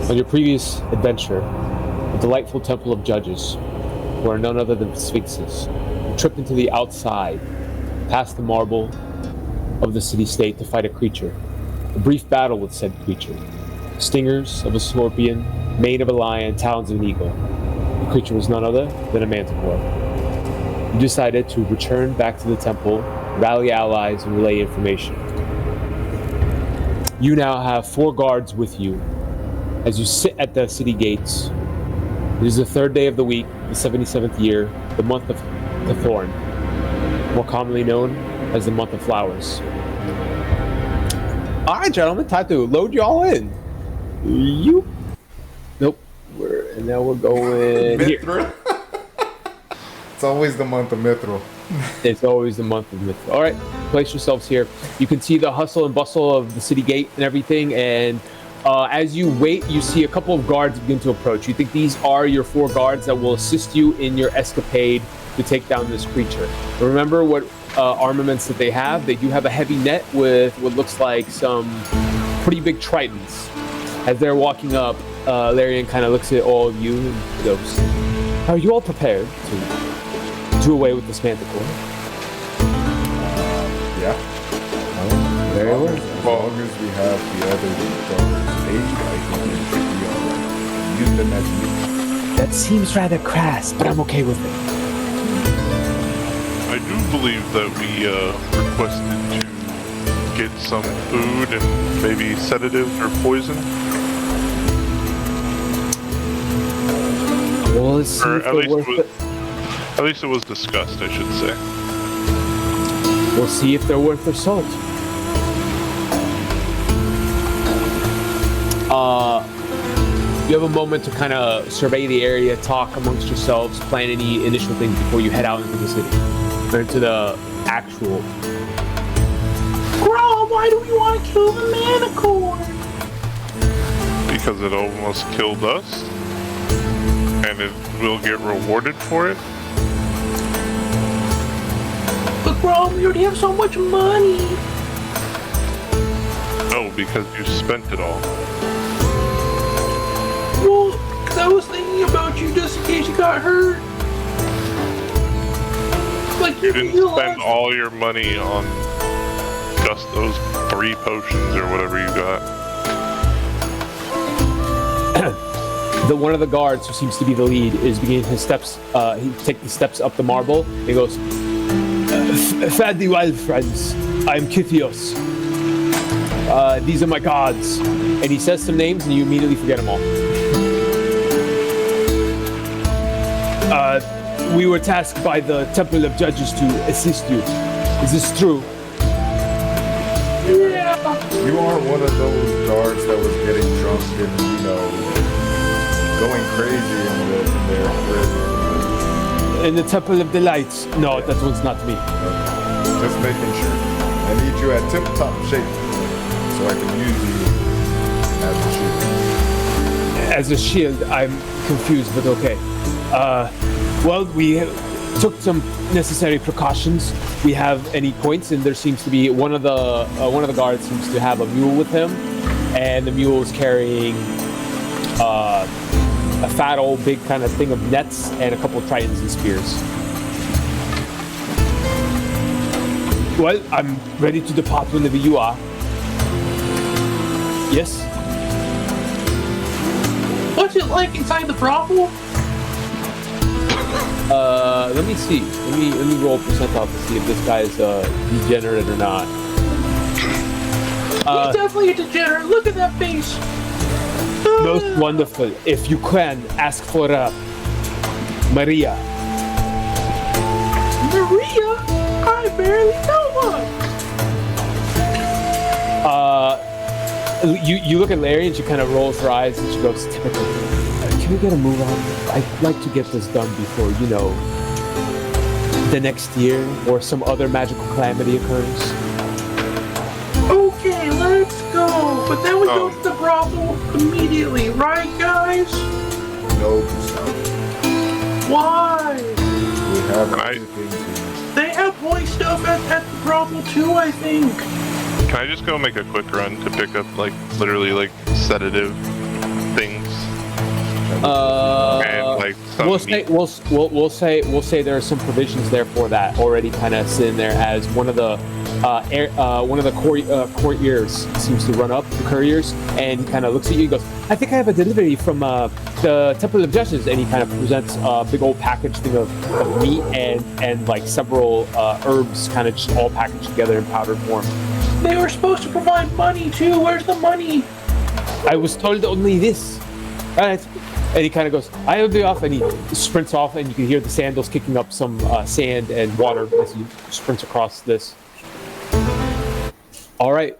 On your previous adventure, the delightful temple of judges, who are none other than sphinxes, you tripped into the outside, past the marble of the city-state to fight a creature. A brief battle with said creature. Stingers of a scorpion, mane of a lion, talons of an eagle. The creature was none other than a manticore. You decided to return back to the temple, rally allies, and relay information. You now have 4 guards with you as you sit at the city gates. It is the 3rd day of the week, the 77th year, the month of the Thorn, more commonly known as the month of flowers. All right, gentlemen, time to load you all in. You. Nope. Now we're going here. It's always the month of Mithril. It's always the month of Mithril. All right, place yourselves here. You can see the hustle and bustle of the city gate and everything, and as you wait, you see a couple of guards begin to approach. You think these are your 4 guards that will assist you in your escapade to take down this creature. Remember what armaments that they have. They do have a heavy net with what looks like some pretty big tritons. As they're walking up, Larian kind of looks at all of you and goes, "Are you all prepared to do away with this manticore?" Yeah. Very well. As long as we have the other guards aged, I think it should be alright. Use them as needed. That seems rather crass, but I'm okay with it. I do believe that we requested to get some food and maybe sedatives or poison. Well, let's see Or if they're worth it. at least it was discussed, I should say. We'll see if they're worth their salt. You have a moment to kind of survey the area, talk amongst yourselves, plan any initial things before you head out into the city. Or into the actual... Grom, why do we want to kill the Manticore? Because it almost killed us. And it will get rewarded for it. But Grom, we already have so much money. Oh, because you spent it all. Well, because I was thinking about you just in case you got hurt. Like You didn't spend all your money on just those 3 potions or whatever you got. One of the guards, who seems to be the lead, is beginning his steps. He takes the steps up the marble. He goes, "Fare thee well, friends. I am Kithios. These are my gods." And he says some names, and you immediately forget them all. We were tasked by the Temple of Judges to assist you. Is this true? Yeah. You aren't one of those guards that was getting drunk and, going crazy in their prison. In the Temple of the Lights? No, that one's not me. Okay. Just making sure. I need you at tip-top shape so I can use you as a shield. As a shield, I'm confused, but okay. Well, we took some necessary precautions. We have any points, and there seems to be one of the guards seems to have a mule with him, and the mule is carrying a fat old big kind of thing of nets and a couple of tritons and spears. Well, I'm ready to depart whenever you are. Yes? What's it like inside the brothel? Let me see. Let me roll percentile to see if this guy's degenerate or not. He's definitely a degenerate. Look at that face. Most wonderful. If you can, ask for Maria. Maria? I barely know her. You look at Larry and she kind of rolls her eyes and she goes, "Typical. Can we get a move on? I'd like to get this done before, the next year or some other magical calamity occurs." Okay, let's go. But then we go to the brothel immediately, right, guys? No, Gustavo. Why? We have everything to... They have boy stuff at the brothel too, I think. Can I just go make a quick run to pick up, literally, sedative things? And like some we'll say there are some provisions there for that already, kind of sitting there as one of the courtiers seems to run up, the couriers, and kind of looks at you and goes, I think I have a delivery from the Temple of Justice, and he kind of presents a big old package thing of meat and like several herbs, kind of just all packaged together in powdered form. They were supposed to provide money too. Where's the money? I was told only this. All right. And he kind of goes, I will be off, and he sprints off, and you can hear the sandals kicking up some sand and water as he sprints across this. All right.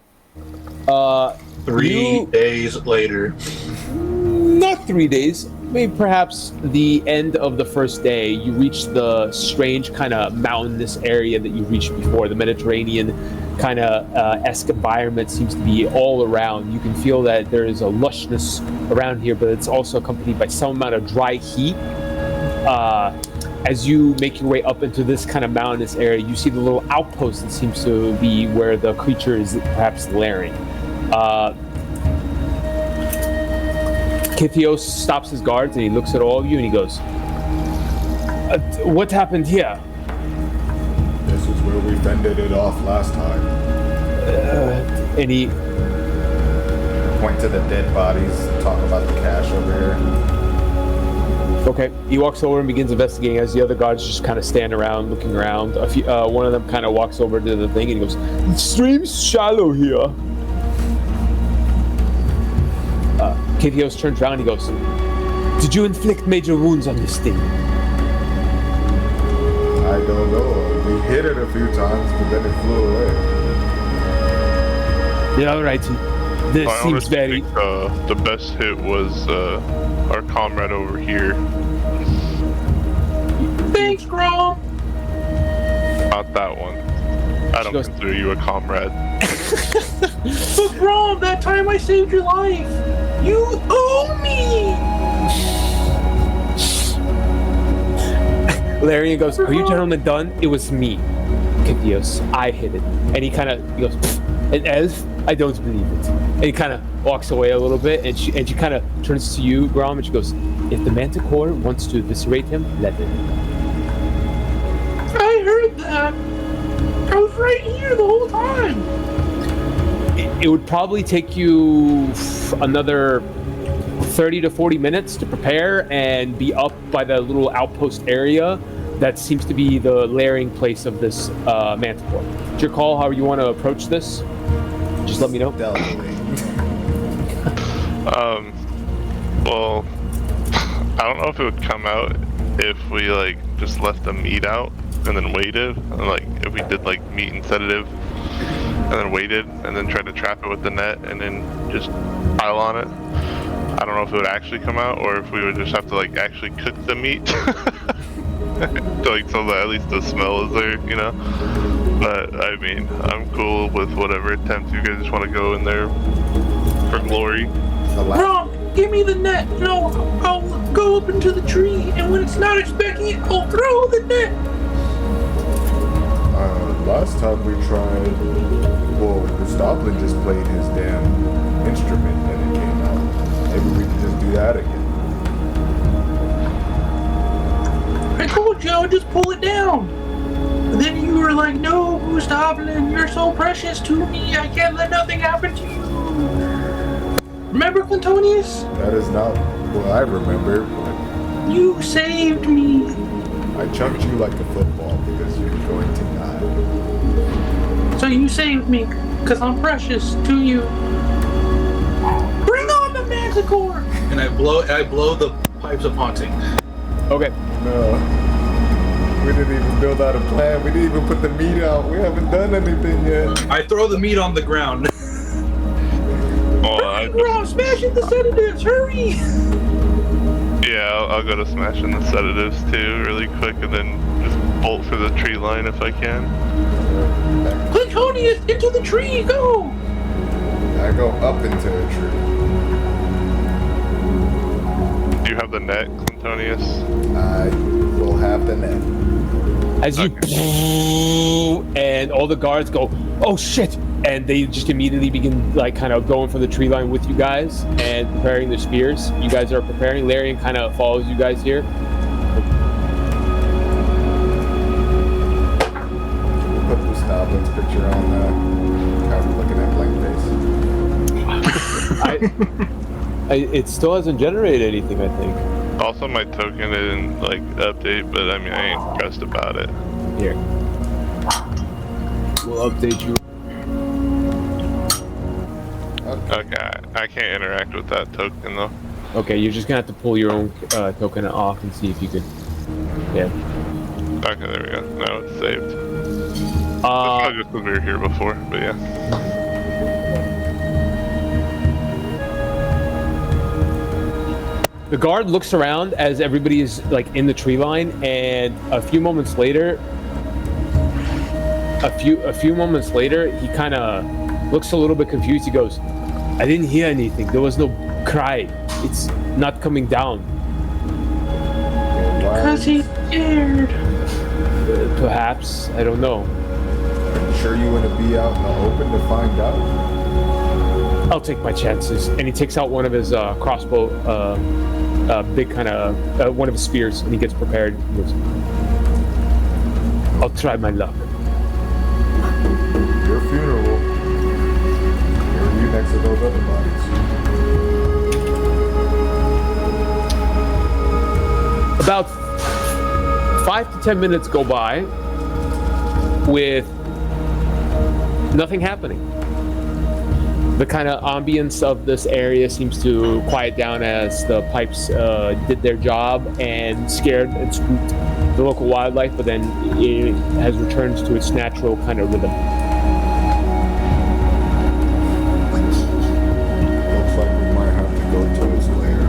3 days later. Not 3 days. Maybe perhaps the end of the first day, you reach the strange kind of mountainous area that you reached before. The Mediterranean kind of esque environment seems to be all around. You can feel that there is a lushness around here, but it's also accompanied by some amount of dry heat. As you make your way up into this kind of mountainous area, you see the little outpost that seems to be where the creature is perhaps lairing. Kithios stops his guards and he looks at all of you and he goes, what happened here? This is where we fended it off last time. And he Point to the dead bodies, talk about the cash over here. Okay, he walks over and begins investigating as the other guards just kind of stand around, looking around. One of them kind of walks over to the thing and he goes, "It seems shallow here." Kithios turns around and he goes, "Did you inflict major wounds on this thing?" I don't know. We hit it a few times, but then it flew away. Yeah, all right. This I seems honestly very... think the best hit was our comrade over here. Thanks, Grom. Not that one. I don't consider you a comrade. But Grom, that time I saved your life. You owe me. Larian goes, "Are you gentlemen done? It was me, Kithios. I hit it." And he goes, "Pfft, an elf? I don't believe it." And he kind of walks away a little bit, and she kind of turns to you, Grom, and she goes, "If the Manticore wants to eviscerate him, let him." I heard that. I was right here the whole time. It would probably take you another 30 to 40 minutes to prepare and be up by the little outpost area that seems to be the lairing place of this Manticore. It's your call how you want to approach this. Just let me know. Well, I don't know if it would come out if we like just left the meat out and then waited, and like if we did like meat and sedative and then waited and then tried to trap it with the net and then just pile on it. I don't know if it would actually come out or if we would just have to like actually cook the meat like so that at least the smell is there, you know. But I mean, I'm cool with whatever attempt you guys just want to go in there for glory. Grom, give me the net. And I'll go up into the tree, and when it's not expecting it, I'll throw the net. Last time we tried, well, Gustavlin just played his damn instrument and it came out. Maybe we could just do that again. I told you I would just pull it down. And then you were like, "No, Gustavlin, you're so precious to me. I can't let nothing happen to you." Remember, Clintonius? That is not what I remember. You saved me. I chunked you like a football because you're going to die. So you saved me, because I'm precious to you. Bring on the Manticore! And I blow the pipes of haunting. Okay. No. We didn't even build out a plan. We didn't even put the meat out. We haven't done anything yet. I throw the meat on the ground. Grom, smashing the sedatives, hurry! Yeah, I'll go to smashing the sedatives too, really quick, and then just bolt for the tree line if I can. Clintonius, into the tree, go! I go up into a tree. Do you have the net, Clintonius? I will have the net. As you and all the guards go, "Oh shit, and they just immediately begin like kind of going for the tree line with you guys and preparing their spears. You guys are preparing. Larian kind of follows you guys here. Put the Goblin's picture on how we're looking at blank face. It still hasn't generated anything, I think. Also, my token didn't like update, but I mean, I ain't stressed about it. Here. We'll update you. Okay, I can't interact with that token though. Okay, you're just gonna have to pull your own token off and see if you could. Yeah. Okay, there we go. Now it's saved. That's just because we were here before, but yeah. The guard looks around as everybody is like in the tree line, and a few moments later, he kind of looks a little bit confused. He goes, "I didn't hear anything. There was no cry. It's not coming down." Because he's scared. Perhaps, I don't know. Are you sure you want to be out in the open to find out? I'll take my chances. And he takes out one of his crossbow, big kind of one of his spears, and he gets prepared. He goes, "I'll try my luck." Your funeral. You're you next to those other bodies. About 5 to 10 minutes go by with nothing happening. The kind of ambience of this area seems to quiet down as the pipes did their job and scared and spooked the local wildlife, but then it has returned to its natural kind of rhythm. Looks like we might have to go to his lair.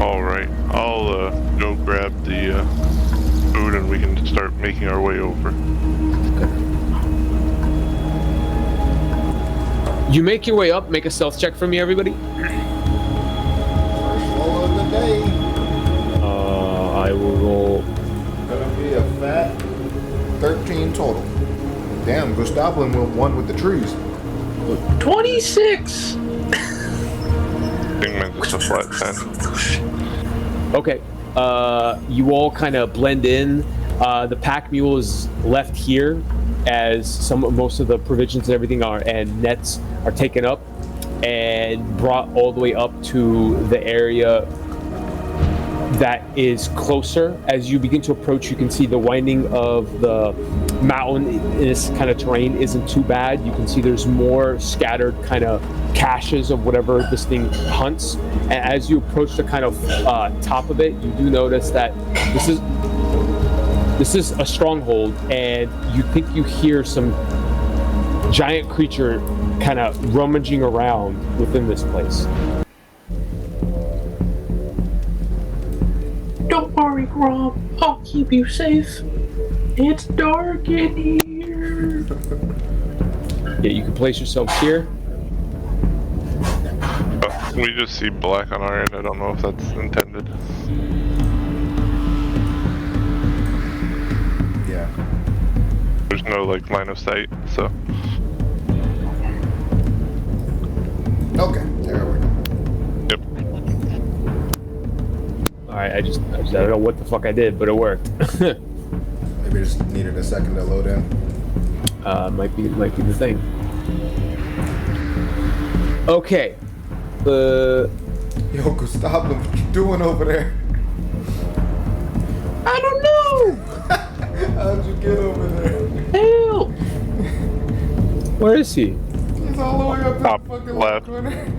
All right, I'll go grab the food and we can start making our way over. You make your way up. Make a stealth check for me, everybody. First roll of the day. I will roll. Gonna be a fat 13 total. Damn, Gustavlin won with the trees. 26. I think mine's just a flat 10. Okay. You all kind of blend in. The pack mule is left here as most of the provisions and everything and nets are taken up and brought all the way up to the area that is closer. As you begin to approach, you can see the winding of the mountainous kind of terrain isn't too bad. You can see there's more scattered kind of caches of whatever this thing hunts. And as you approach the kind of top of it, you do notice that this is a stronghold, and you think you hear some giant creature kind of rummaging around within this place. Don't worry, Grom. I'll keep you safe. It's dark in here. Yeah, you can place yourself here. We just see black on our end. I don't know if that's intended. Yeah. There's no like line of sight, so. Okay, there we go. Yep. All right, I don't know what the fuck I did, but it worked. Maybe just needed a second to load in. Might be the thing. Okay. Yo, Gustavlin, what you doing over there? I don't know. How'd you get over there? Help. Where is he? He's all the way up Top that fucking left. corner.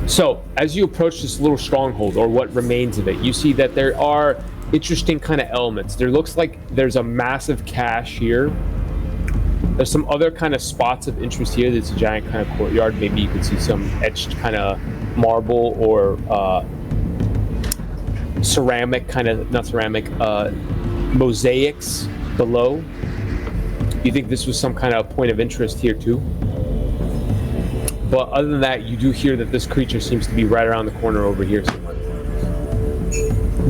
So, as you approach this little stronghold, or what remains of it, you see that there are interesting kind of elements. There looks like there's a massive cache here. There's some other kind of spots of interest here. There's a giant kind of courtyard. Maybe you could see some etched kind of marble or ceramic kind of, not ceramic, mosaics below. You think this was some kind of point of interest here too? But other than that, you do hear that this creature seems to be right around the corner over here somewhere.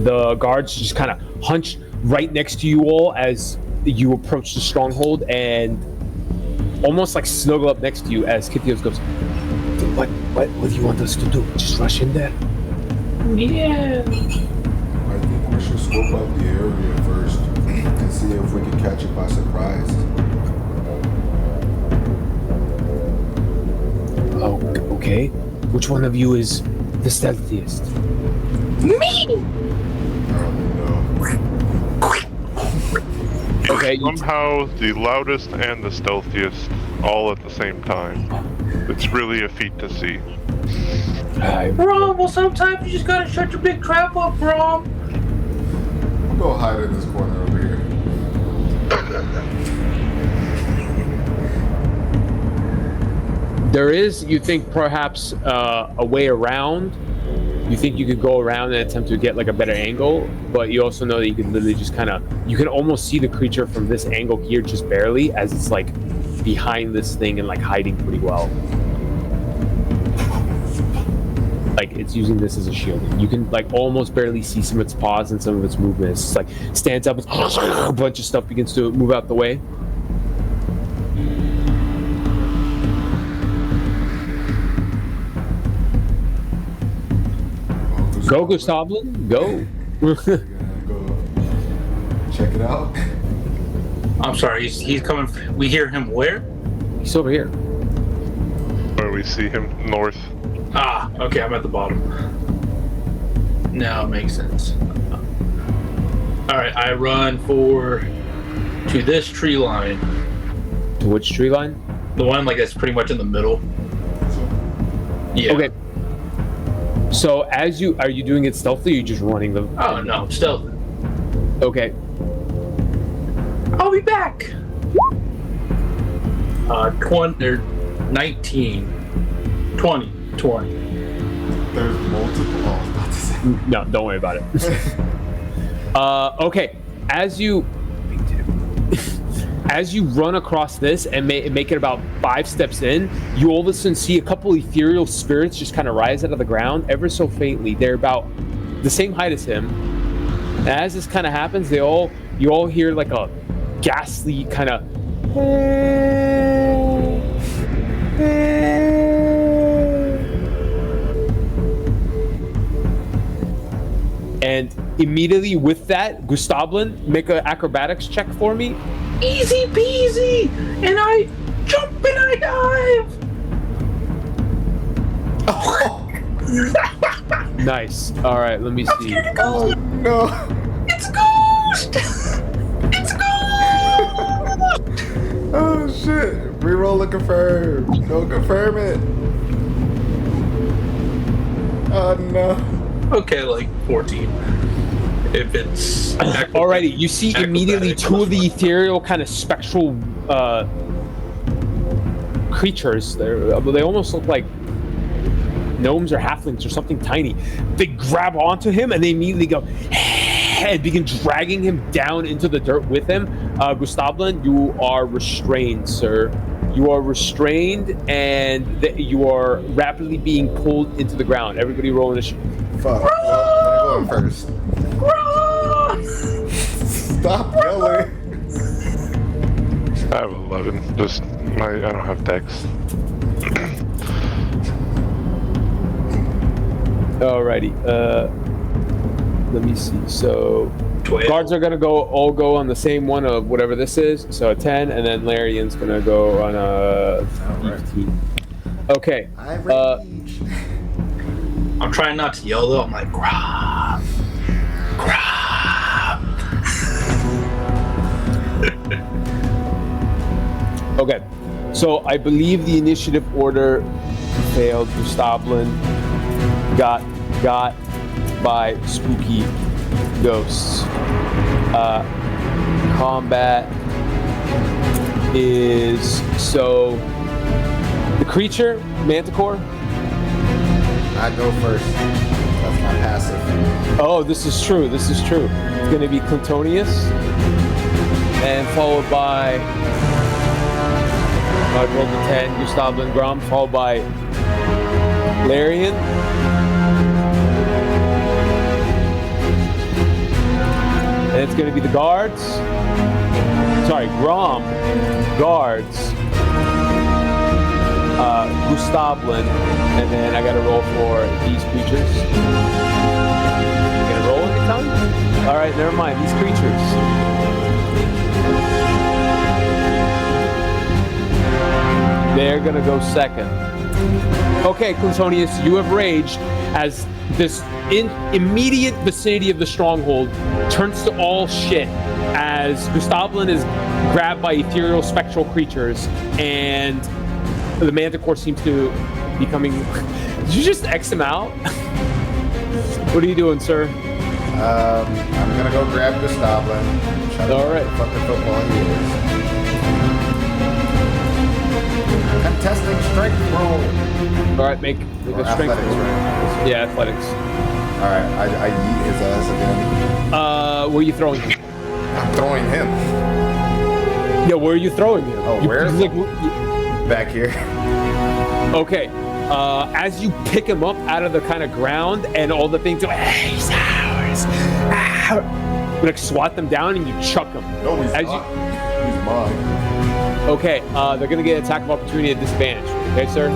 The guards just kind of hunch right next to you all as you approach the stronghold, and almost like snuggle up next to you as Kithios goes, what do you want us to do? Just rush in there? Yeah. I think we should scope out the area first and see if we can catch it by surprise. Oh, okay. Which one of you is the stealthiest? Me! I don't know. Okay, Somehow the loudest and the stealthiest all at the same time. It's really a feat to see. Brom, well, sometimes you just gotta shut your big trap up, Brom. I'll go hide in this corner over here. there is, you think, perhaps a way around. You think you could go around and attempt to get like a better angle, but you also know that you could literally just kind of, you can almost see the creature from this angle here just barely, as it's like behind this thing and like hiding pretty well. Like it's using this as a shield. You can like almost barely see some of its paws and some of its movements. It's like stands up, a bunch of stuff begins to move out the way. Go, Gustavlin, go. We're gonna go check it out. I'm sorry, he's coming. We hear him where? He's over here. Where we see him north. Ah, okay, I'm at the bottom. Now it makes sense. Alright, I run to this tree line. To which tree line? The one like that's pretty much in the middle. Yeah. Okay. So as you, are you doing it stealthily or are you just running the... Oh no, stealth. Okay. I'll be back. 20 or 19. 20. There's multiple. Oh, I was about to say. No, don't worry about it. Okay. As you run across this and make it about 5 steps in, you all of a sudden see a couple ethereal spirits just kind of rise out of the ground ever so faintly. They're about the same height as him. And as this kind of happens, you all hear like a ghastly kind of and immediately with that, Gustavlin, make an acrobatics check for me. Easy peasy! And I jump and I dive! Oh, Nice. All right, let me see. oh no. It's a ghost! It's a ghost! Oh shit. Reroll to confirm. Go confirm it. Oh no. Okay, like 14. If it's... Alrighty, you see immediately two of the ethereal kind of spectral creatures. They almost look like gnomes or halflings or something tiny. They grab onto him and they immediately go and begin dragging him down into the dirt with him. Gustavlin, you are restrained, sir. You are restrained and you are rapidly being pulled into the ground. Everybody roll initiative. Fuck. Well, I'm going first. Stop yelling. I have 11. Just I don't have dex. Alrighty. Let me see. So 12. guards are gonna all go on the same one of whatever this is. So a 10, and then Larian's gonna go on a 15. Okay. I rage. I'm trying not to yell though. I'm like, grab. Okay. So I believe the initiative order failed. Gustavlin got by spooky ghosts. Combat is so the creature Manticore. I go first. That's my passive. Oh, this is true. It's going to be Clintonius, and followed by I rolled a 10, Gustavlin Grom, followed by Larian. And it's going to be the guards. Sorry, Grom, guards, Gustavlin, and then I got to roll for these creatures. You gonna roll anytime? All right, never mind. These creatures. They're gonna go second. Okay, Clintonius, you have raged as this immediate vicinity of the stronghold turns to all shit as Gustavlin is grabbed by ethereal spectral creatures and the Manticore seems to be coming. Did you just X him out? What are you doing, sir? I'm gonna go grab Gustavlin. All right. Fucking football he is. Contesting strength roll. All right, make Or a strength athletics, roll. right? Yeah, athletics. All right, I yeet his ass again. Where are you throwing him? I'm throwing him Yeah, where are you throwing him? Oh, where? back here. Okay. As you pick him up out of the kind of ground and all the things go, hey, he's ours. Ah. You like swat them down and you chuck them. No, he's As not. He's mine. Okay, they're gonna get attack of opportunity at disadvantage. Okay, sir?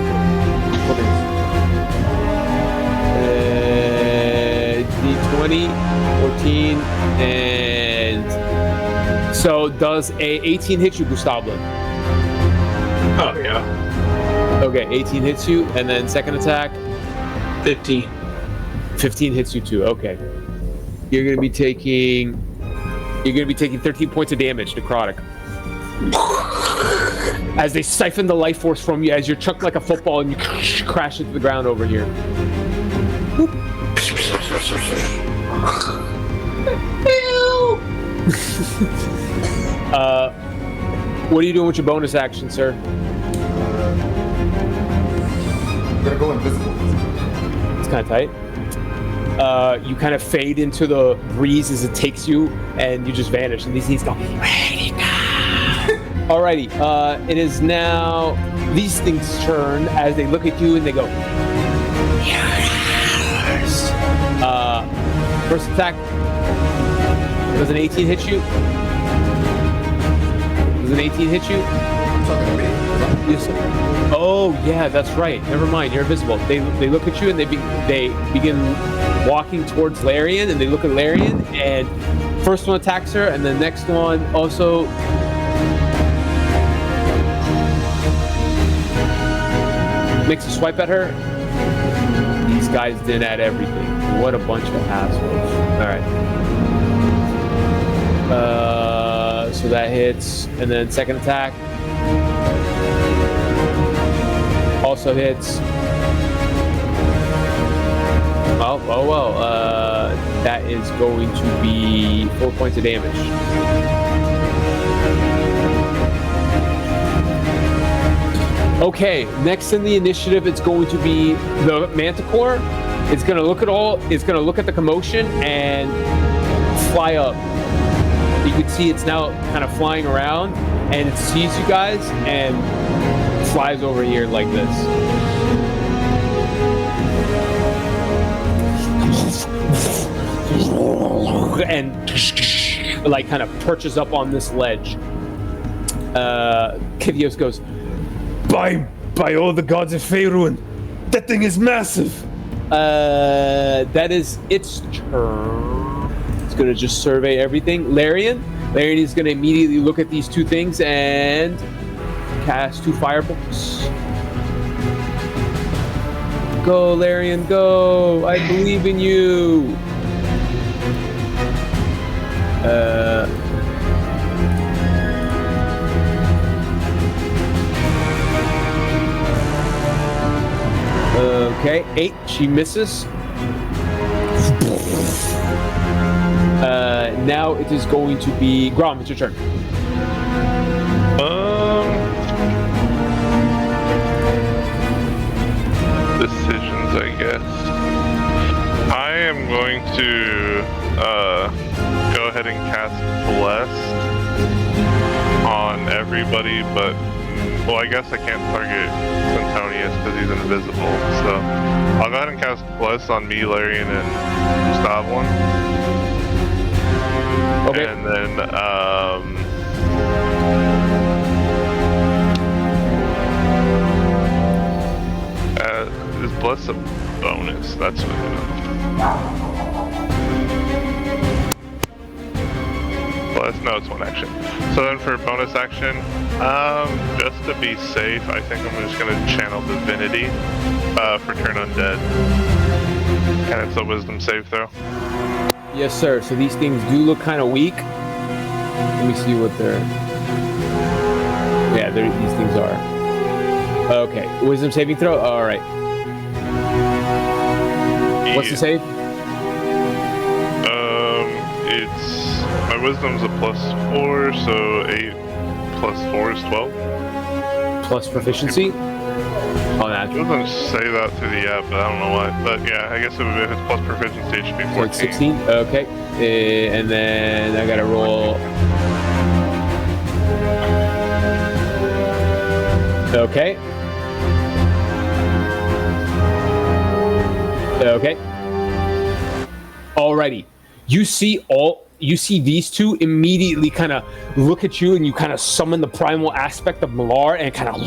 D20, 14, and so does a 18 hit you, Gustavlin? Oh, yeah. Okay, 18 hits you, and then second attack, 15. 15 hits you too. Okay, you're gonna be taking 13 points of damage, necrotic. As they siphon the life force from you, as you're chucked like a football and you crash into the ground over here. What are you doing with your bonus action, sir? I'm gonna go invisible. It's kind of tight. You kind of fade into the breeze as it takes you, and you just vanish. And these things go, where'd he go? Alrighty, it is now these things turn as they look at you and they go, you're ours. First attack. Does an 18 hit you? Does an 18 hit you? Talking to me? Yes. Oh yeah, that's right. Never mind. You're invisible. They look at you and they begin walking towards Larian, and they look at Larian, and first one attacks her, and the next one also. Makes a swipe at her. These guys did at everything. What a bunch of assholes. All right. So that hits, and then second attack also hits. Well. That is going to be 4 points of damage. Okay, next in the initiative, it's going to be the Manticore. It's going to look at the commotion and fly up. You can see it's now kind of flying around, and it sees you guys and flies over here like this. And like kind of perches up on this ledge. Kivios goes, By all the gods of Faerun, that thing is massive. That is its turn. It's gonna just survey everything. Larian is gonna immediately look at these two things and cast 2 firebolts. Go, Larian, go! I believe in you. Okay, 8. She misses. Now it is going to be Grom. It's your turn. Decisions, I guess. I am going to go ahead and cast Blessed on everybody, but well, I guess I can't target Antonius because he's invisible. So I'll go ahead and cast Bless on me, Larian, and Gustavlin. Okay. And then is Bless a bonus? That's what Bless, no, it's one action. So then for bonus action, just to be safe, I think I'm just gonna channel Divinity for turn undead. And it's a wisdom save throw. Yes, sir. So these things do look kind of weak. Let me see what they're... Yeah, these things are. Okay, wisdom saving throw? All right. What's the save? It's... My wisdom's a +4, so 8 plus 4 is 12. Plus proficiency? Oh, It natural. doesn't say that through the app, but I don't know why. But yeah, I guess if it's plus proficiency, it should be 14. So it's 16? Okay. And then I gotta roll... Okay. Okay. Alrighty. You see these two immediately kind of look at you, and you kind of summon the primal aspect of Malar, and kind of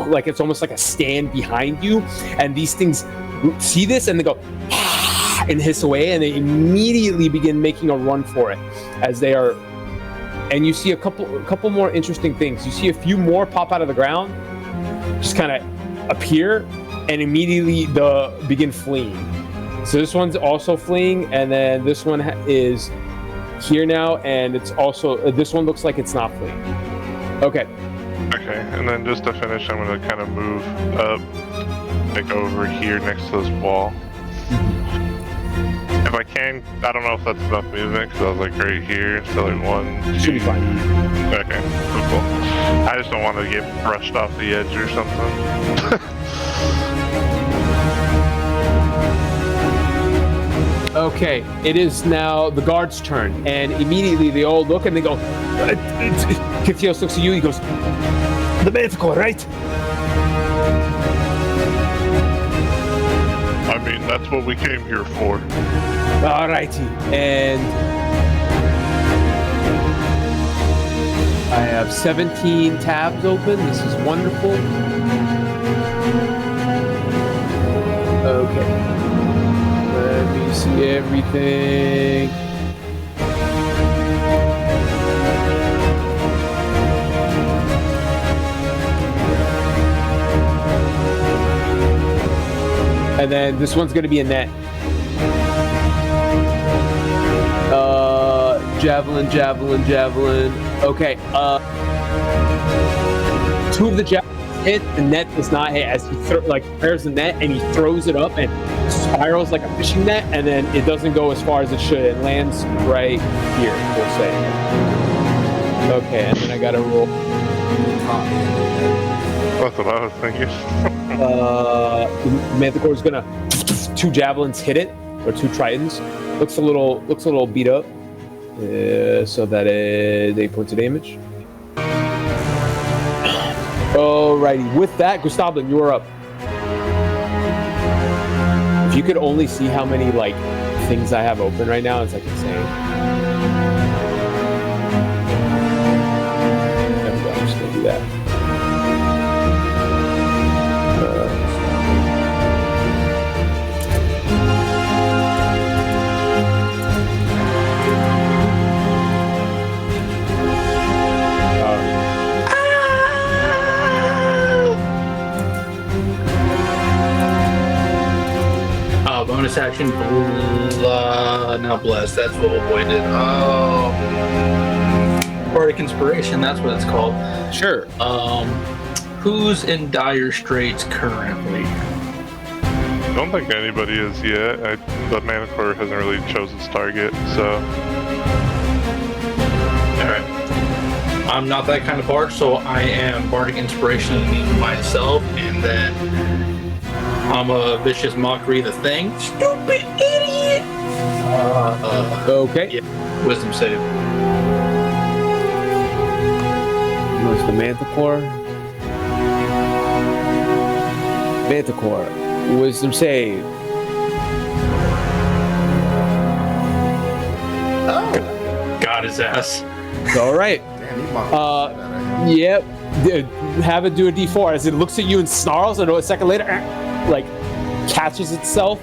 like it's almost like a stand behind you. And these things see this and they go and hiss away, and they immediately begin making a run for it as they are. And you see a couple more interesting things. You see a few more pop out of the ground, just kind of appear, and immediately begin fleeing. So this one's also fleeing, and then this one is here now, and it's also this one looks like it's not fleeing. Okay. Okay, and then just to finish, I'm gonna kind of move up, like over here next to this wall. If I can, I don't know if that's enough movement because I was like right here, so like 1, 2. Should be fine. Okay, cool. I just don't want to get brushed off the edge or something. Okay, it is now the guard's turn, and immediately they all look and they go. Kithios looks at you. He goes, "The Manticore, right?" I mean, that's what we came here for. Alrighty, and I have 17 tabs open. This is wonderful. Okay. Let me see everything. And then this one's going to be a net. Javelin. Okay. 2 of the javelins hit. The net does not hit as he prepares the net and he throws it up and spirals like a fishing net, and then it doesn't go as far as it should. It lands right here, we'll say. Okay, and then I gotta roll. That's what I was thinking. Manticore's gonna 2 javelins hit it, or 2 tritons. Looks a little beat up. So that is 8 points of damage. Alrighty, with that, Gustavlin, you are up. If you could only see how many things I have open right now, it's insane. There we go, I'm just gonna do that. Bonus action, not blessed. That's what boy did. Bardic Inspiration. That's what it's called. Sure. Who's in dire straits currently? I don't think anybody is yet. The Manticore hasn't really chosen its target, so. Alright. I'm not that kind of bard, so I am Bardic Inspiration myself, and then I'm a Vicious Mockery the Thing. Stupid idiot! Okay. Yeah, wisdom save. Where's the Manticore? Manticore. Wisdom save. Oh. Got his ass. All right. Damn, he mocked Yep. Have it do a D4 as it looks at you and snarls, and a second later, like, catches itself,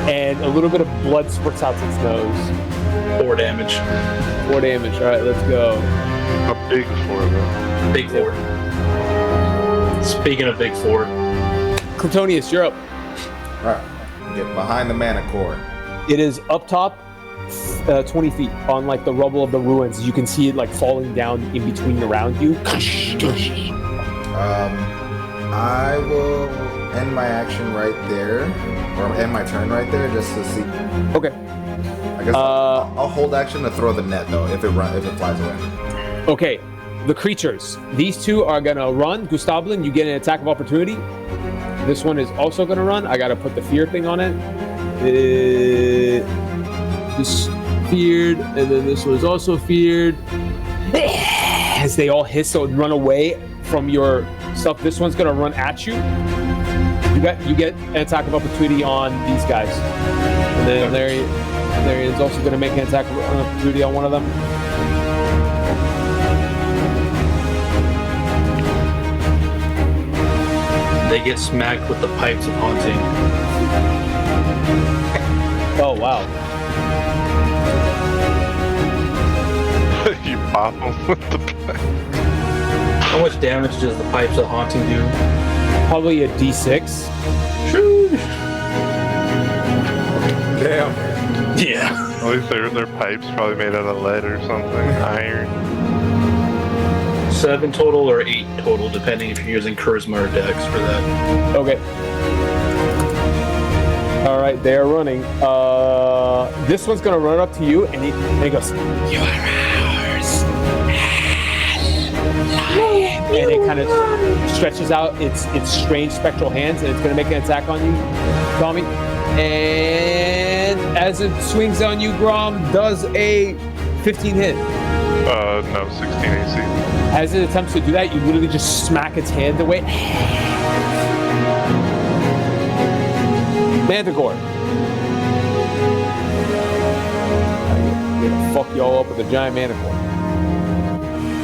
and a little bit of blood spurts out its nose. 4 damage. 4 damage. All right, let's go. A big 4 though. Big 4. Speaking of big 4. Clitonius, you're up. Alright, get behind the Manticore. It is up top, 20 feet on like the rubble of the ruins. You can see it like falling down in between around you. I will end my action right there, or end my turn right there, just to see. Okay. I guess I'll hold action to throw the net though, if it flies away. Okay. The creatures. These two are gonna run. Gustavlin, you get an attack of opportunity. This one is also gonna run. I gotta put the fear thing on it. This feared, and then this one is also feared. As they all hiss and run away from your stuff, this one's gonna run at you. You get an attack of opportunity on these guys, and then Larian's also gonna make an attack of opportunity on one of them. They get smacked with the pipes of haunting. Oh wow! You pop them with the pipe. How much damage does the pipes of haunting do? Probably a D6. Damn. Yeah. At least their pipes probably made out of lead or something, iron. 7 total or 8 total, depending if you're using charisma or dex for that. Okay. All right, they are running. This one's gonna run up to you, and he goes, "You are ours." And it kind of stretches out its strange spectral hands, and it's gonna make an attack on you, Tommy. And as it swings on you, Grom does a 15 hit. No, 16 AC. As it attempts to do that, you literally just smack its hand away. Manticore. I'm gonna fuck y'all up with a giant manticore.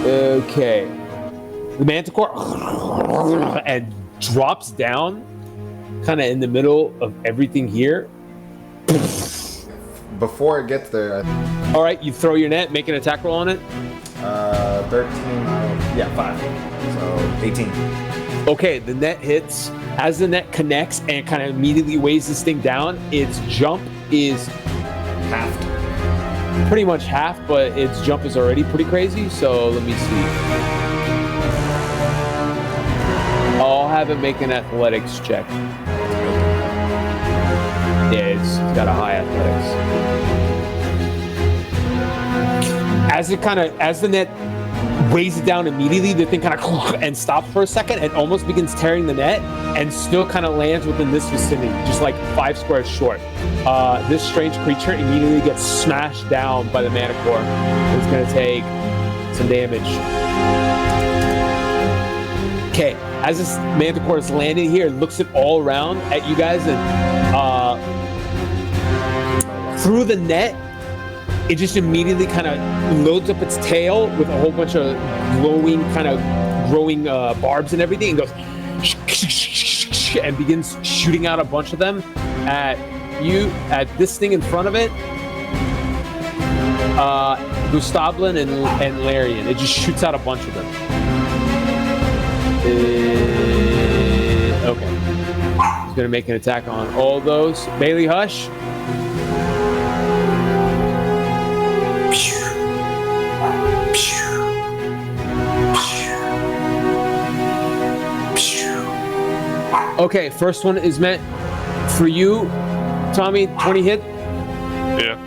Okay. The manticore and drops down kind of in the middle of everything here. Before it gets there, All right, you throw your net, make an attack roll on it. 13, 5. So 18. Okay, the net hits. As the net connects and kind of immediately weighs this thing down, its jump is Halved. pretty much half, but its jump is already pretty crazy. So let me see. I'll have it make an athletics check. Yeah, it's got a high athletics. As the net weighs it down immediately, the thing kind of and stops for a second and almost begins tearing the net and still kind of lands within this vicinity, just like 5 squares short. This strange creature immediately gets smashed down by the manticore. It's going to take some damage. Okay, as this manticore is landing here, it looks it all around at you guys, and through the net, it just immediately kind of loads up its tail with a whole bunch of glowing, kind of growing barbs and everything, and goes and begins shooting out a bunch of them at you, at this thing in front of it. Gustavlin and Larian. It just shoots out a bunch of them. Okay. He's gonna make an attack on all those. Bailey, hush. Okay, first one is meant for you, Tommy. 20 hit. Yeah.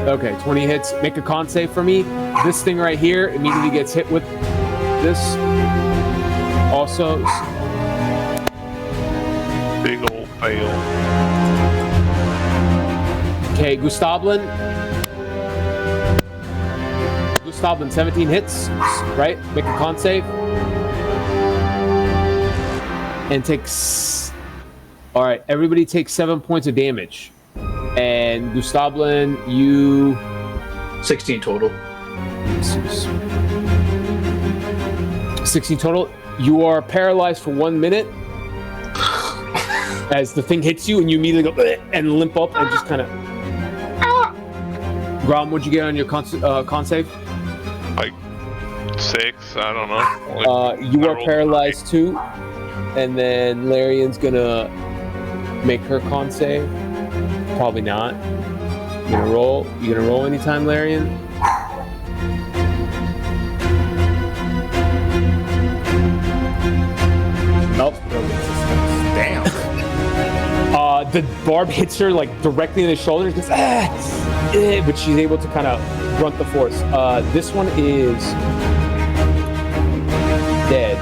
Okay, 20 hits. Make a con save for me. This thing right here immediately gets hit with this. Also, Big old fail. okay, Gustavlin, 17 hits, right? Make a con save. And takes... All right, everybody takes 7 points of damage. And Gustavlin, you... 16 total. Misses. 16 total. You are paralyzed for 1 minute as the thing hits you, and you immediately go and limp up and just kind of. Grom, what'd you get on your con save? Like 6, I don't know. Like, You are paralyzed too, and then Larian's gonna make her con save. Probably not. You gonna roll? You gonna roll anytime, Larian? Nope. Damn. The barb hits her like directly in the shoulder, just but she's able to kind of grunt the force. This one is dead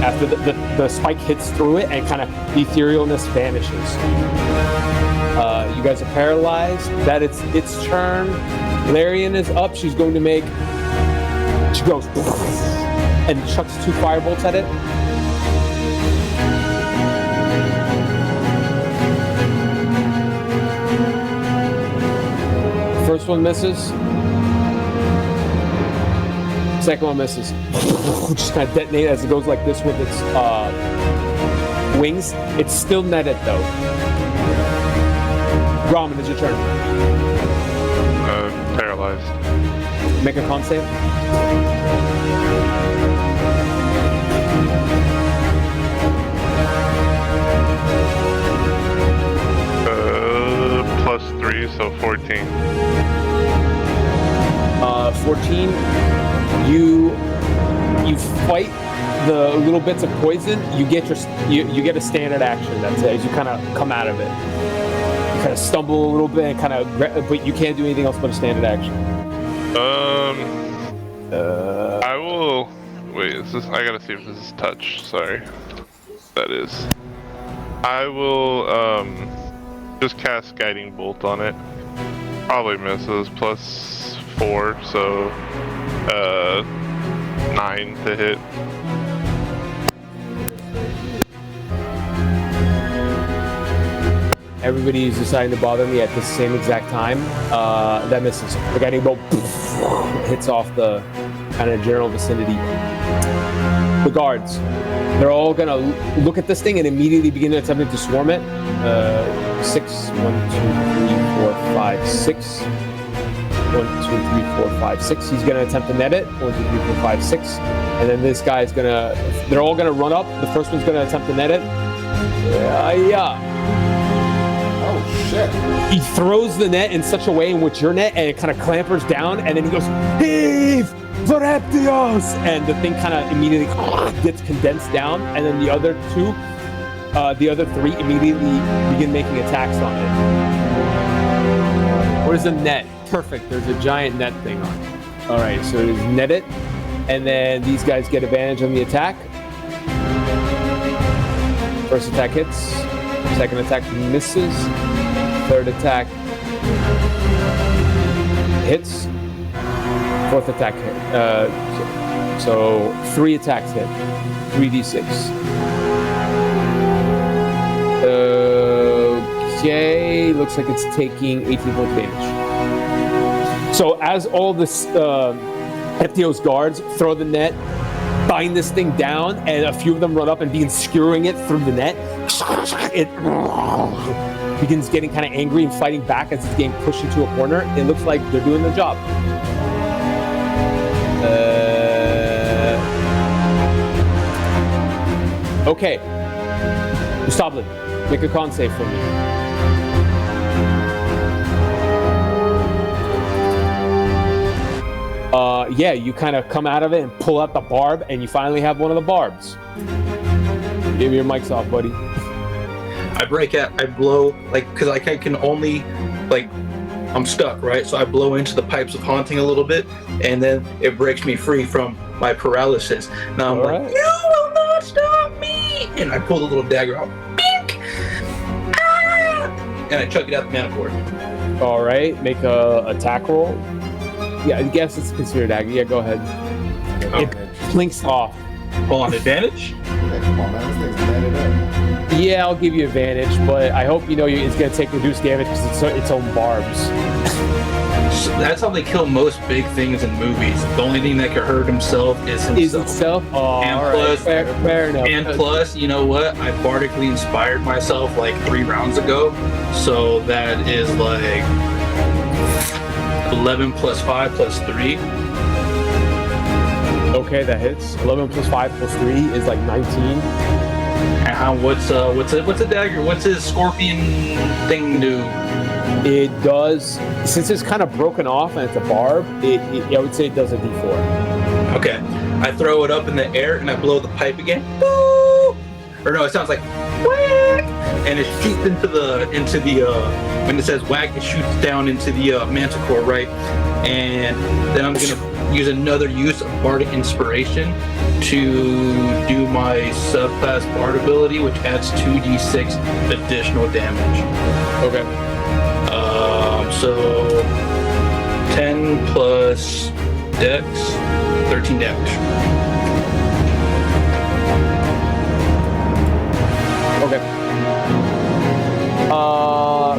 after the spike hits through it, and kind of the etherealness vanishes. You guys are paralyzed. That it's its turn. Larian is up. She's going to make. She goes and chucks 2 firebolts at it. First one misses. Second one misses. Just kind of detonate as it goes like this with its wings. It's still netted though. Ramen, it's your turn. Paralyzed. Make a con save. +3, so 14. 14. You fight the little bits of poison. You get you get a standard action. That's it. As you kind of come out of it, you kind of stumble a little bit and kind of, but you can't do anything else but a standard action. I will. Wait, is this? I gotta see if this is touch. Sorry, that is. I will just cast Guiding Bolt on it. Probably misses. +4, so 9 to hit. Everybody is deciding to bother me at the same exact time. That misses. The Guiding Bolt hits off the kind of general vicinity. The guards, they're all gonna look at this thing and immediately begin attempting to swarm it. 6, 1, 2, 3, 4, 5, 6. 1, 2, 3, 4, 5, 6. He's gonna attempt to net it. 1, 2, 3, 4, 5, 6. And then this guy's gonna. They're all gonna run up. The first one's gonna attempt to net it. Yeah. Oh shit. He throws the net in such a way in which your net, and it kind of clampers down, and then he goes, "Heave! Vereptios!" And the thing kind of immediately gets condensed down, and then the other 3 immediately begin making attacks on it. Where's the net? Perfect. There's a giant net thing on it. All right, so it is net it, and then these guys get advantage on the attack. First attack hits. Second attack misses. Third attack hits. Fourth attack hit. So 3 attacks hit. 3d6. Okay, looks like it's taking 18 points damage. So as all this FTO's guards throw the net, bind this thing down, and a few of them run up and begin skewering it through the net, it begins getting kind of angry and fighting back as it's getting pushed into a corner. It looks like they're doing their job. Okay. Gustavlin, make a con save for me. Yeah, you kind of come out of it and pull out the barb, and you finally have one of the barbs. Give your mics off, buddy. I break out, I blow, like, because I can only, like, I'm stuck, right? So I blow into the pipes of haunting a little bit, and then it breaks me free from my paralysis. Now I'm like, you will not stop me! And I pull the little dagger out, bink! Ah! And I chuck it at the Manticore. All right, make a attack roll. Yeah, I guess it's considered dagger. Yeah, go ahead. It blinks off. Hold on, advantage? Yeah, come on, man. This thing's netted up. Yeah, I'll give you advantage, but I hope you know it's going to take reduced damage because it's its own barbs. That's how they kill most big things in movies. The only thing that can hurt himself is himself. Is itself? Oh, And all plus- right. Fair enough. And plus, you know what? I bardically inspired myself like 3 rounds ago. So that is like 11 plus 5 plus 3. Okay, that hits. 11 plus 5 plus 3 is like 19. And how, what's a dagger? What's his scorpion thing do? It does, since it's kind of broken off and it's a barb, I would say it does a D4. Okay. I throw it up in the air and I blow the pipe again. Boo! Or no, it sounds like whack! And it shoots into the when it says whack, it shoots down into the manticore, right? And then I'm gonna use another use of bardic inspiration to do my subclass bard ability, which adds 2d6 additional damage. Okay. So 10 plus dex, 13 damage. Okay.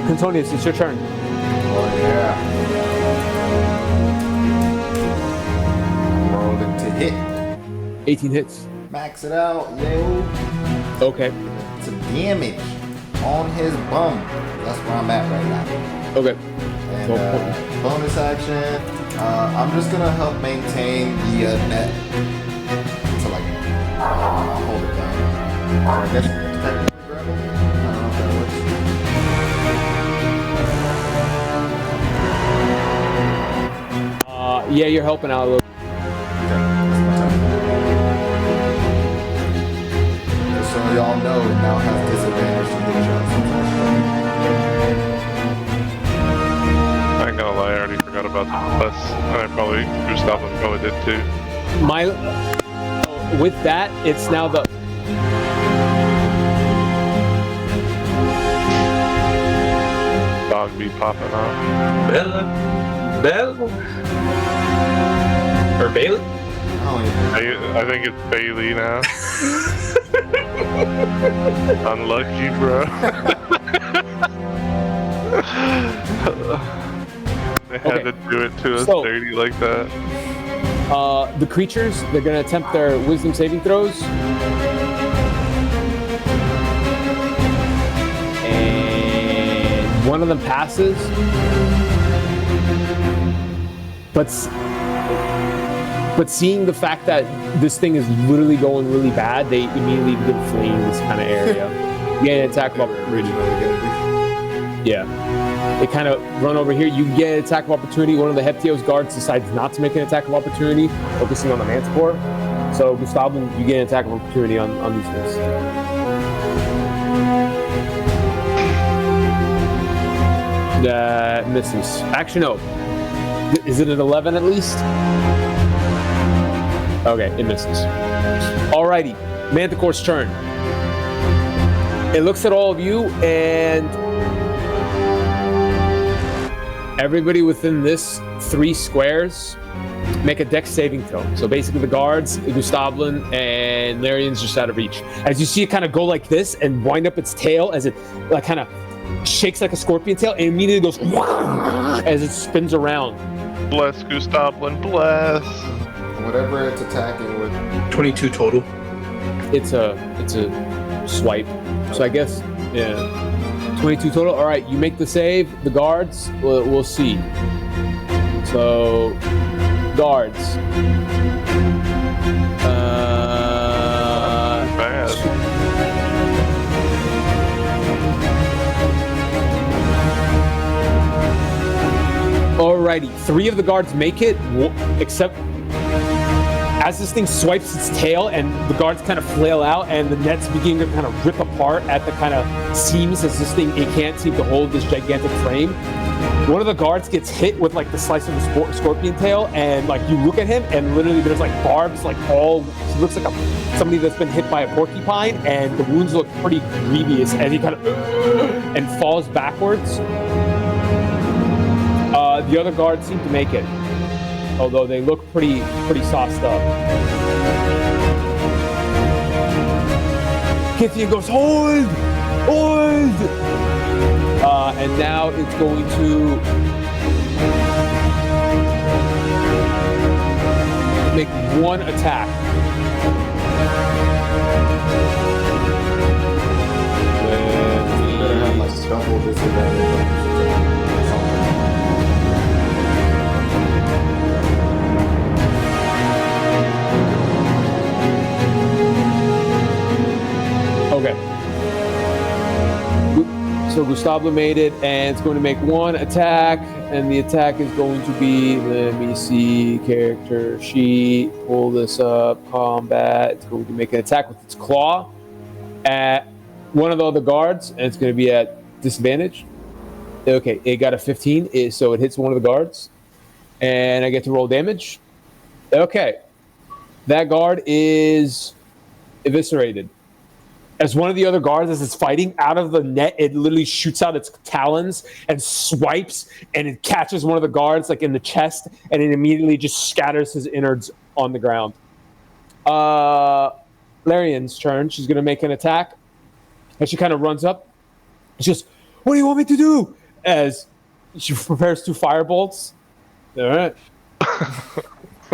Contonius, it's your turn. Oh yeah. Rolling to hit. 18 hits. Max it out, yo. Okay. It's a damage on his bum. That's where I'm at right now. Okay. And bonus action, I'm just gonna help maintain the net to like hold it down. Or I guess technically grab it. I don't know if that works. Yeah, you're helping out a little. Okay, that's my turn. Just so y'all know, it now has disadvantage to hit shots. I ain't gonna lie, I already forgot about this. And I probably, Gustav probably did too. With that, it's now the. Dog be popping off. Bella? Or Bailey? Oh, I think it's Bailey now. Unlucky, bro. They had to do it to us dirty like that. The creatures, they're going to attempt their wisdom saving throws. And one of them passes. But seeing the fact that this thing is literally going really bad, they immediately begin fleeing this kind of area. You get an attack of opportunity. Yeah. They kind of run over here. You get an attack of opportunity. One of the Heptio's guards decides not to make an attack of opportunity, focusing on the Manticore. So, Gustavo, you get an attack of opportunity on these things. That misses. Actually, no. Is it an 11 at least? Okay, it misses. Alrighty, Manticore's turn. It looks at all of you, and everybody within this 3 squares make a dex saving throw. So basically the guards, Gustavlin, and Larian's just out of reach. As you see it kind of go like this and wind up its tail as it like kind of shakes like a scorpion tail and immediately goes as it spins around. Bless Gustavlin, bless. Whatever it's attacking with. 22 total. It's a swipe. So I guess, yeah. 22 total. All right, you make the save. The guards, we'll see. So, guards. Bad. Alrighty, 3 of the guards make it, except as this thing swipes its tail and the guards kind of flail out and the nets begin to kind of rip apart at the kind of seams as this thing, it can't seem to hold this gigantic frame. One of the guards gets hit with like the slice of the scorpion tail, and like you look at him and literally there's like barbs like all, he looks like somebody that's been hit by a porcupine, and the wounds look pretty grievous as he kind of and falls backwards. The other guards seem to make it, although they look pretty sauced up. Kithian goes, hold! And now it's going to make one attack. Better have like double disadvantage. Okay. So Gustavo made it, and it's going to make one attack, and the attack is going to be, let me see, character sheet, pull this up, combat. It's going to make an attack with its claw at one of the other guards, and it's going to be at disadvantage. Okay, it got a 15, so it hits one of the guards, and I get to roll damage. Okay, that guard is eviscerated. As one of the other guards, as it's fighting out of the net, it literally shoots out its talons and swipes, and it catches one of the guards like in the chest, and it immediately just scatters his innards on the ground. Larian's turn. She's going to make an attack, and she kind of runs up. She goes, "What do you want me to do?" As she prepares 2 firebolts. All right.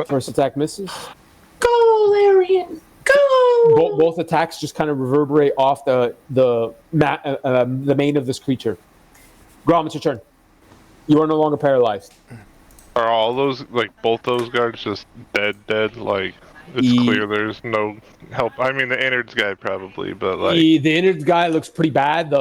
First attack misses. Go, Larian! Go! Both attacks just kind of reverberate off the mane of this creature. Grom, it's your turn. You are no longer paralyzed. Are all those, like, both those guards just dead? Like, it's clear there's no help. I mean, the innards guy probably, but like... The innards guy looks pretty bad. The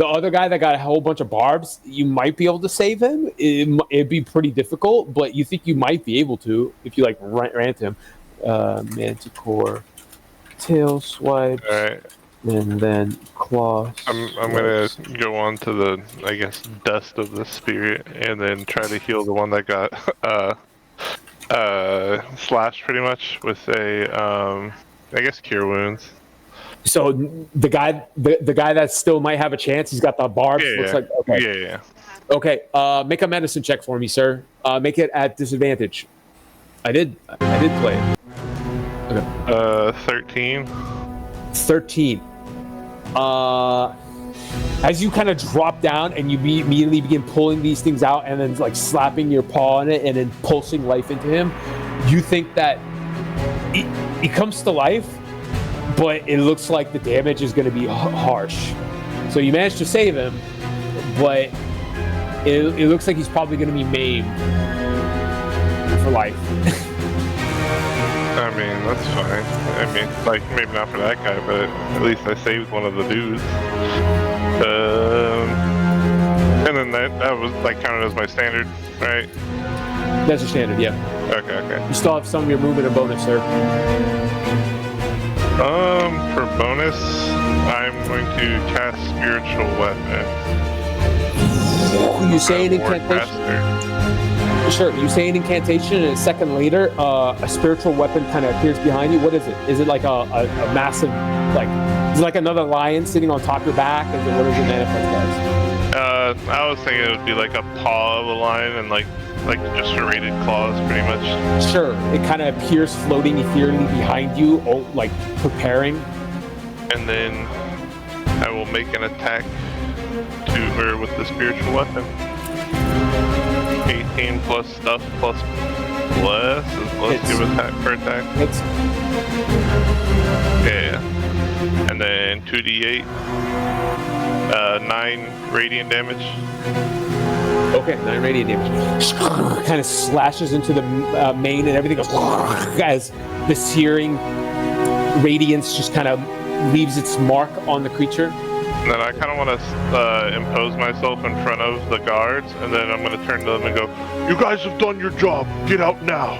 other guy that got a whole bunch of barbs, you might be able to save him. It'd be pretty difficult, but you think you might be able to if you, like, ran to him. Manticore, tail swipe, All right. and then claw. I'm gonna go on to the, I guess, dust of the spirit, and then try to heal the one that got slashed pretty much with a I guess cure wounds. So the guy that still might have a chance, he's got the barbs. Looks like okay. Yeah. Okay, make a medicine check for me, sir. Make it at disadvantage. I did play it. Okay. 13. 13. As you kind of drop down and you immediately begin pulling these things out and then like slapping your paw on it and then pulsing life into him, you think that he comes to life, but it looks like the damage is going to be harsh. So you managed to save him, but it looks like he's probably going to be maimed for life. I mean, that's fine. I mean, like, maybe not for that guy, but at least I saved one of the dudes. And then that was, like, counted as my standard, right? That's your standard, yeah. Okay. You still have some of your movement and bonus, sir. For bonus, I'm going to cast Spiritual Weapon. You say an incantation? Sure, you say an incantation, and a second later, a spiritual weapon kind of appears behind you. What is it? Is it like a massive, like, is it like another lion sitting on top of your back? What does it manifest as? I was thinking it would be like a paw of a lion and like just serrated claws, pretty much. Sure, it kind of appears floating ethereally behind you, like preparing. And then I will make an attack to her with the spiritual weapon. 18 plus stuff plus bless is plus 2 attack per attack. Hits. Yeah. And then 2d8, 9 radiant damage. Okay, 9 radiant damage. Kind of slashes into the mane and everything goes as the searing radiance just kind of leaves its mark on the creature. And then I kind of want to impose myself in front of the guards, and then I'm going to turn to them and go, "You guys have done your job. Get out now."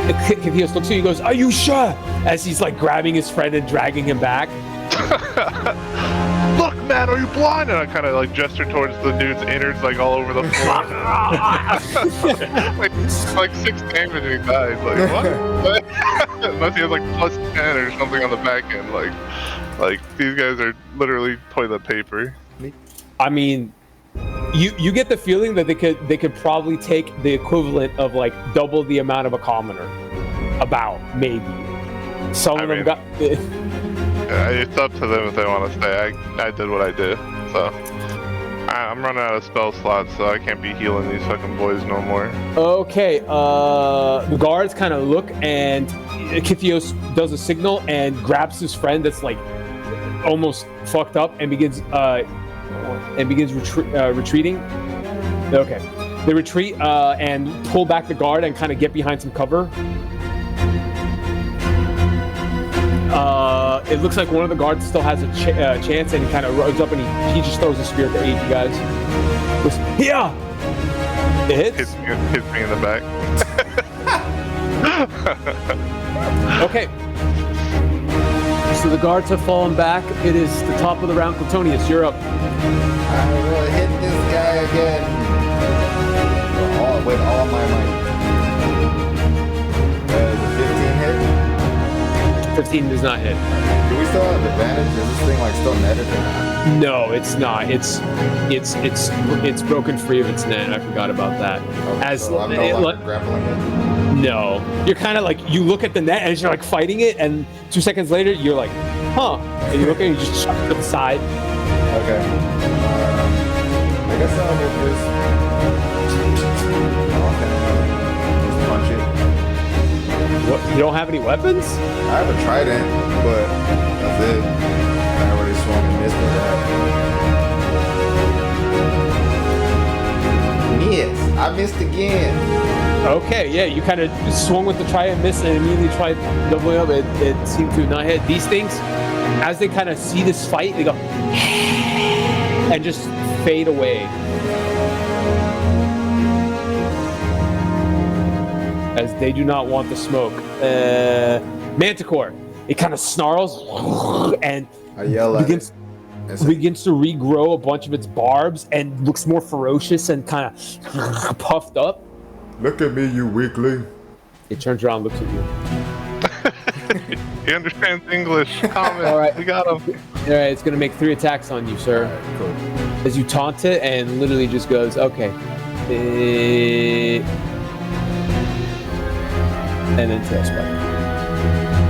He looks at you and goes, "Are you sure?" As he's like grabbing his friend and dragging him back. "Look, man, are you blind?" And I kind of like gesture towards the dude's innards, like all over the floor. like 6 damage and he dies. Like, what? Unless he has like plus 10 or something on the back end. Like these guys are literally toilet paper. I mean, you get the feeling that they could probably take the equivalent of like double the amount of a commoner. About, maybe. Some of them got... Yeah, it's up to them if they want to stay. I did what I did, so I'm running out of spell slots, so I can't be healing these fucking boys no more. Okay, the guards kind of look, and Kithios does a signal and grabs his friend that's like almost fucked up and begins retreating. Okay, they retreat and pull back the guard and kind of get behind some cover. It looks like one of the guards still has a chance, and he kind of runs up and he just throws a spear to aid you guys. Yeah, it hits. Hits me in the back. Okay. So the guards have fallen back. It is the top of the round. Plutonius, you're up. I will hit this guy again. With all my might. 15 hit? 15 does not hit. Do we still have advantage? Is this thing like still netted or not? No, it's not. It's broken free of its net. I forgot about that. Okay, so I'm no longer grappling it. No, you're kind of like, you look at the net and you're like fighting it, and 2 seconds later you're like, huh? And you look at it, you just shove it to the side. Okay. I guess I'll hit this. Just punch it. What? You don't have any weapons? I have a trident, but that's it. I already swung and missed with that. Miss. I missed again. Okay, yeah, you kind of swung with the trident, missed, and immediately tried doubling up. It seemed to not hit. These things, as they kind of see this fight, they go and just fade away. As they do not want the smoke. Manticore, it kind of snarls and I yell at begins to regrow a bunch of its barbs and looks more ferocious and kind of puffed up. Look at me, you weakling. It turns around and looks at you. He understands English. Comment. All right. We got him. All right, it's going to make 3 attacks on you, sir. Alright, cool. As you taunt it and literally just goes, okay. And then tail spike.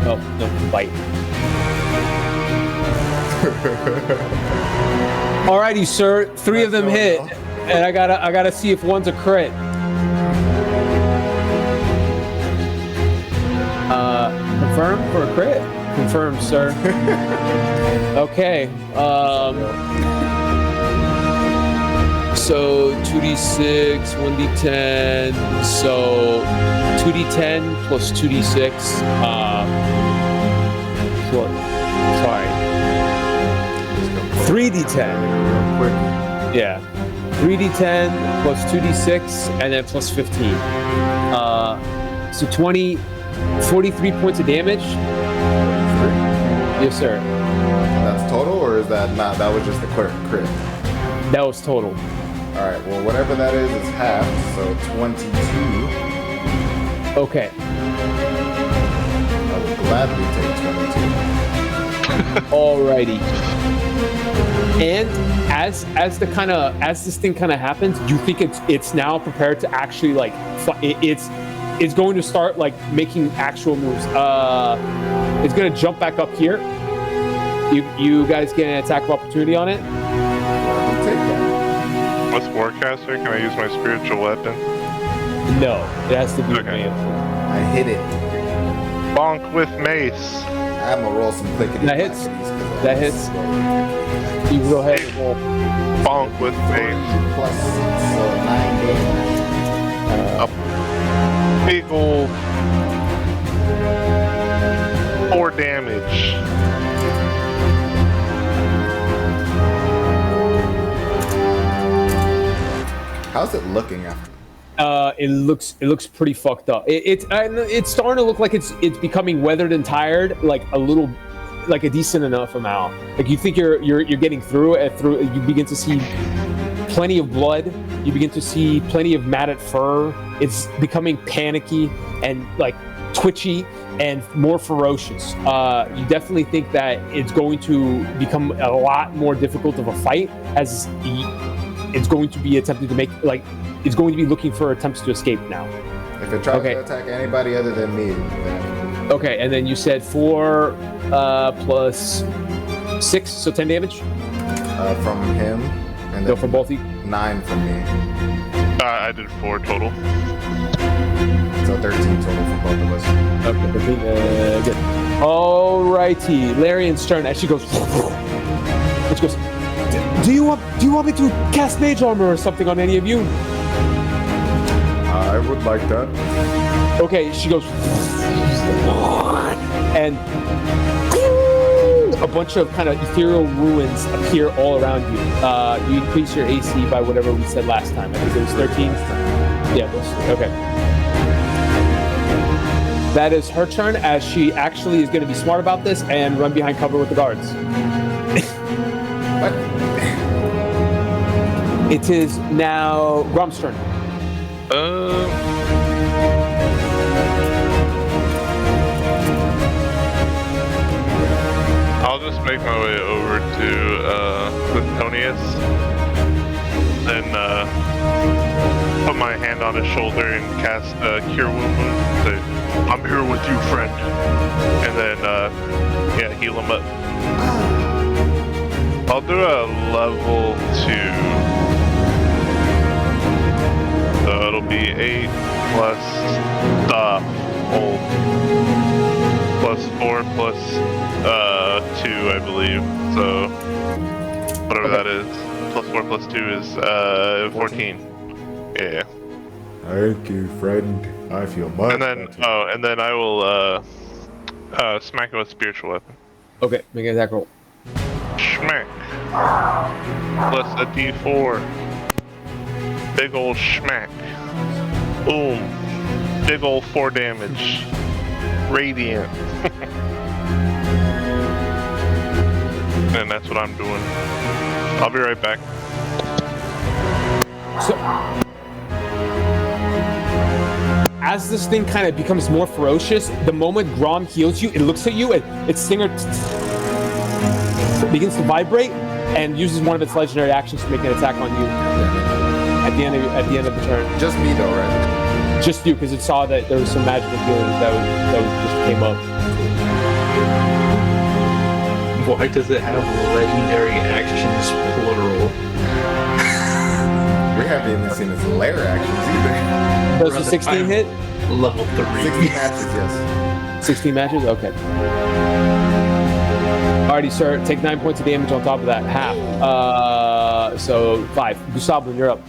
Oh, no, bite. Alrighty, sir. 3 of them hit. And I gotta see if one's a crit. Confirm for a crit? Confirmed, sir. Okay. So 2d6, 1d10. So 2d10 plus 2d6. Sorry. 3d10. Quick. Yeah. 3d10 plus 2d6 and then plus 15. So 20, 43 points of damage. 43? Yes, sir. That's total, or is that not? That was just the crit. That was total. All right. Well, whatever that is half. So 22. Okay. I would gladly take 22. Alrighty. And as this thing kind of happens, you think it's now prepared to actually like it's going to start like making actual moves. It's going to jump back up here. You guys get an attack of opportunity on it. Take that. What's Warcaster? Can I use my spiritual weapon? No, it has to be Okay. me. I hit it. Bonk with mace. I'm gonna roll some clickety. That hits. clackities 'cause That hits. You go ahead and roll. Bonk with mace. Plus 6, so 9 damage. A big ol' 4 damage. How's it looking after? It looks pretty fucked up. It's starting to look like it's becoming weathered and tired, like a decent enough amount. Like you think you're getting through it. You begin to see plenty of blood. You begin to see plenty of matted fur. It's becoming panicky and like twitchy and more ferocious. You definitely think that it's going to become a lot more difficult of a fight as it's going to be attempting to make it's going to be looking for attempts to escape now. If it tries to attack anybody other than me, then... Okay, and then you said 4 plus 6, so 10 damage? From him, And Go then for both of you. 9 from me. I did 4 total. So 13 total for both of us. Okay, good. Alrighty, Larian's turn. As she goes, and she goes, do you want me to cast mage armor or something on any of you? I would like that. Okay, she goes, and a bunch of kind of ethereal ruins appear all around you. You increase your AC by whatever we said last time. I think it was 13. Yeah, okay. That is her turn, as she actually is going to be smart about this and run behind cover with the guards. What? It is now Grom's turn. I'll just make my way over to Clintonius and put my hand on his shoulder and cast Cure Wound. Say, I'm here with you, friend. And then, heal him up. I'll do a level 2. So it'll be 8 plus the whole plus 4 plus 2, I believe. So whatever that is, plus 4 plus 2 is 14. Yeah. Thank you, friend. I feel much And then better. and then I will smack him with spiritual weapon. Okay, make an attack roll. Schmack. Plus a D4. Big ol' schmack. Boom. Big ol' 4 damage. Radiant. And that's what I'm doing. I'll be right back. So, as this thing kind of becomes more ferocious, the moment Grom heals you, it looks at you and its stinger begins to vibrate and uses one of its legendary actions to make an attack on you at the end of the turn. Just me though, right? Just you, because it saw that there was some magical healing that just came up. Why does it have legendary actions plural? We haven't even seen his lair actions either. Does the 16 hit? Level 3. 16 matches, yes. 16 matches? Okay. Alrighty, sir. Take 9 points of damage on top of that. Half. So 5. Gusablin, you're up.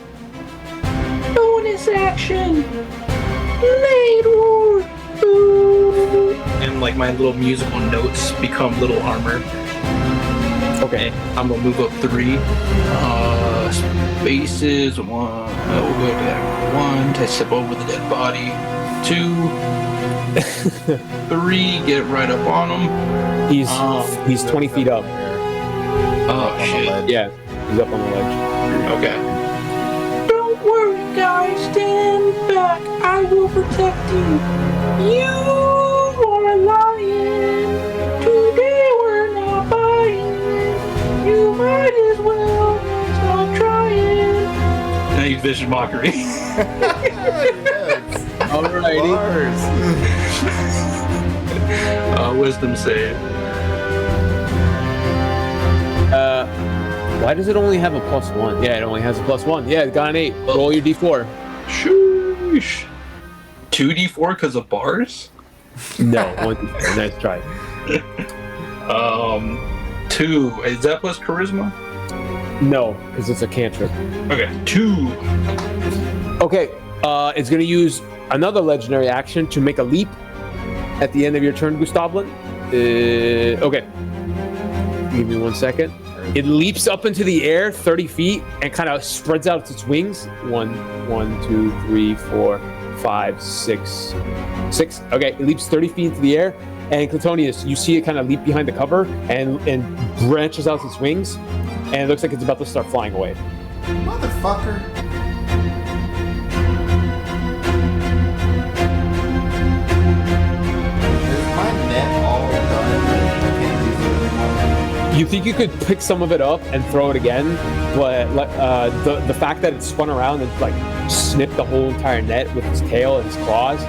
Bonus action. Blade Roar. And like my little musical notes become little armor. Okay. I'm gonna move up 3. Spaces 1. We'll go down 1 to step over the dead body. 2. 3. Get right up on him. He's 20 feet up. Oh shit. Yeah, he's up on the ledge. Okay. Don't worry, guys. Stand back. I will protect you. You are a lion. Today we're not buying. You might as well stop trying. Now you vision mockery. Yes. Alrighty. Bars. Wisdom save. Why does it only have a +1? Yeah, it only has a +1. Yeah, it got an 8. Roll your d4. Shoosh. 2d4 because of bars? No, 1d4. Nice try. 2. Is that plus charisma? No, because it's a cantrip. Okay. 2. Okay, it's going to use another legendary action to make a leap at the end of your turn, Gustablin. Okay. Give me 1 second. It leaps up into the air 30 feet and kind of spreads out its wings. 1, 2, 3, 4, 5, 6. Okay, it leaps 30 feet into the air. And Clintonius, you see it kind of leap behind the cover and branches out its wings. And it looks like it's about to start flying away. Motherfucker. Is my net all done? I can't use it anymore. You think you could pick some of it up and throw it again, but the fact that it spun around and like snipped the whole entire net with its tail and its claws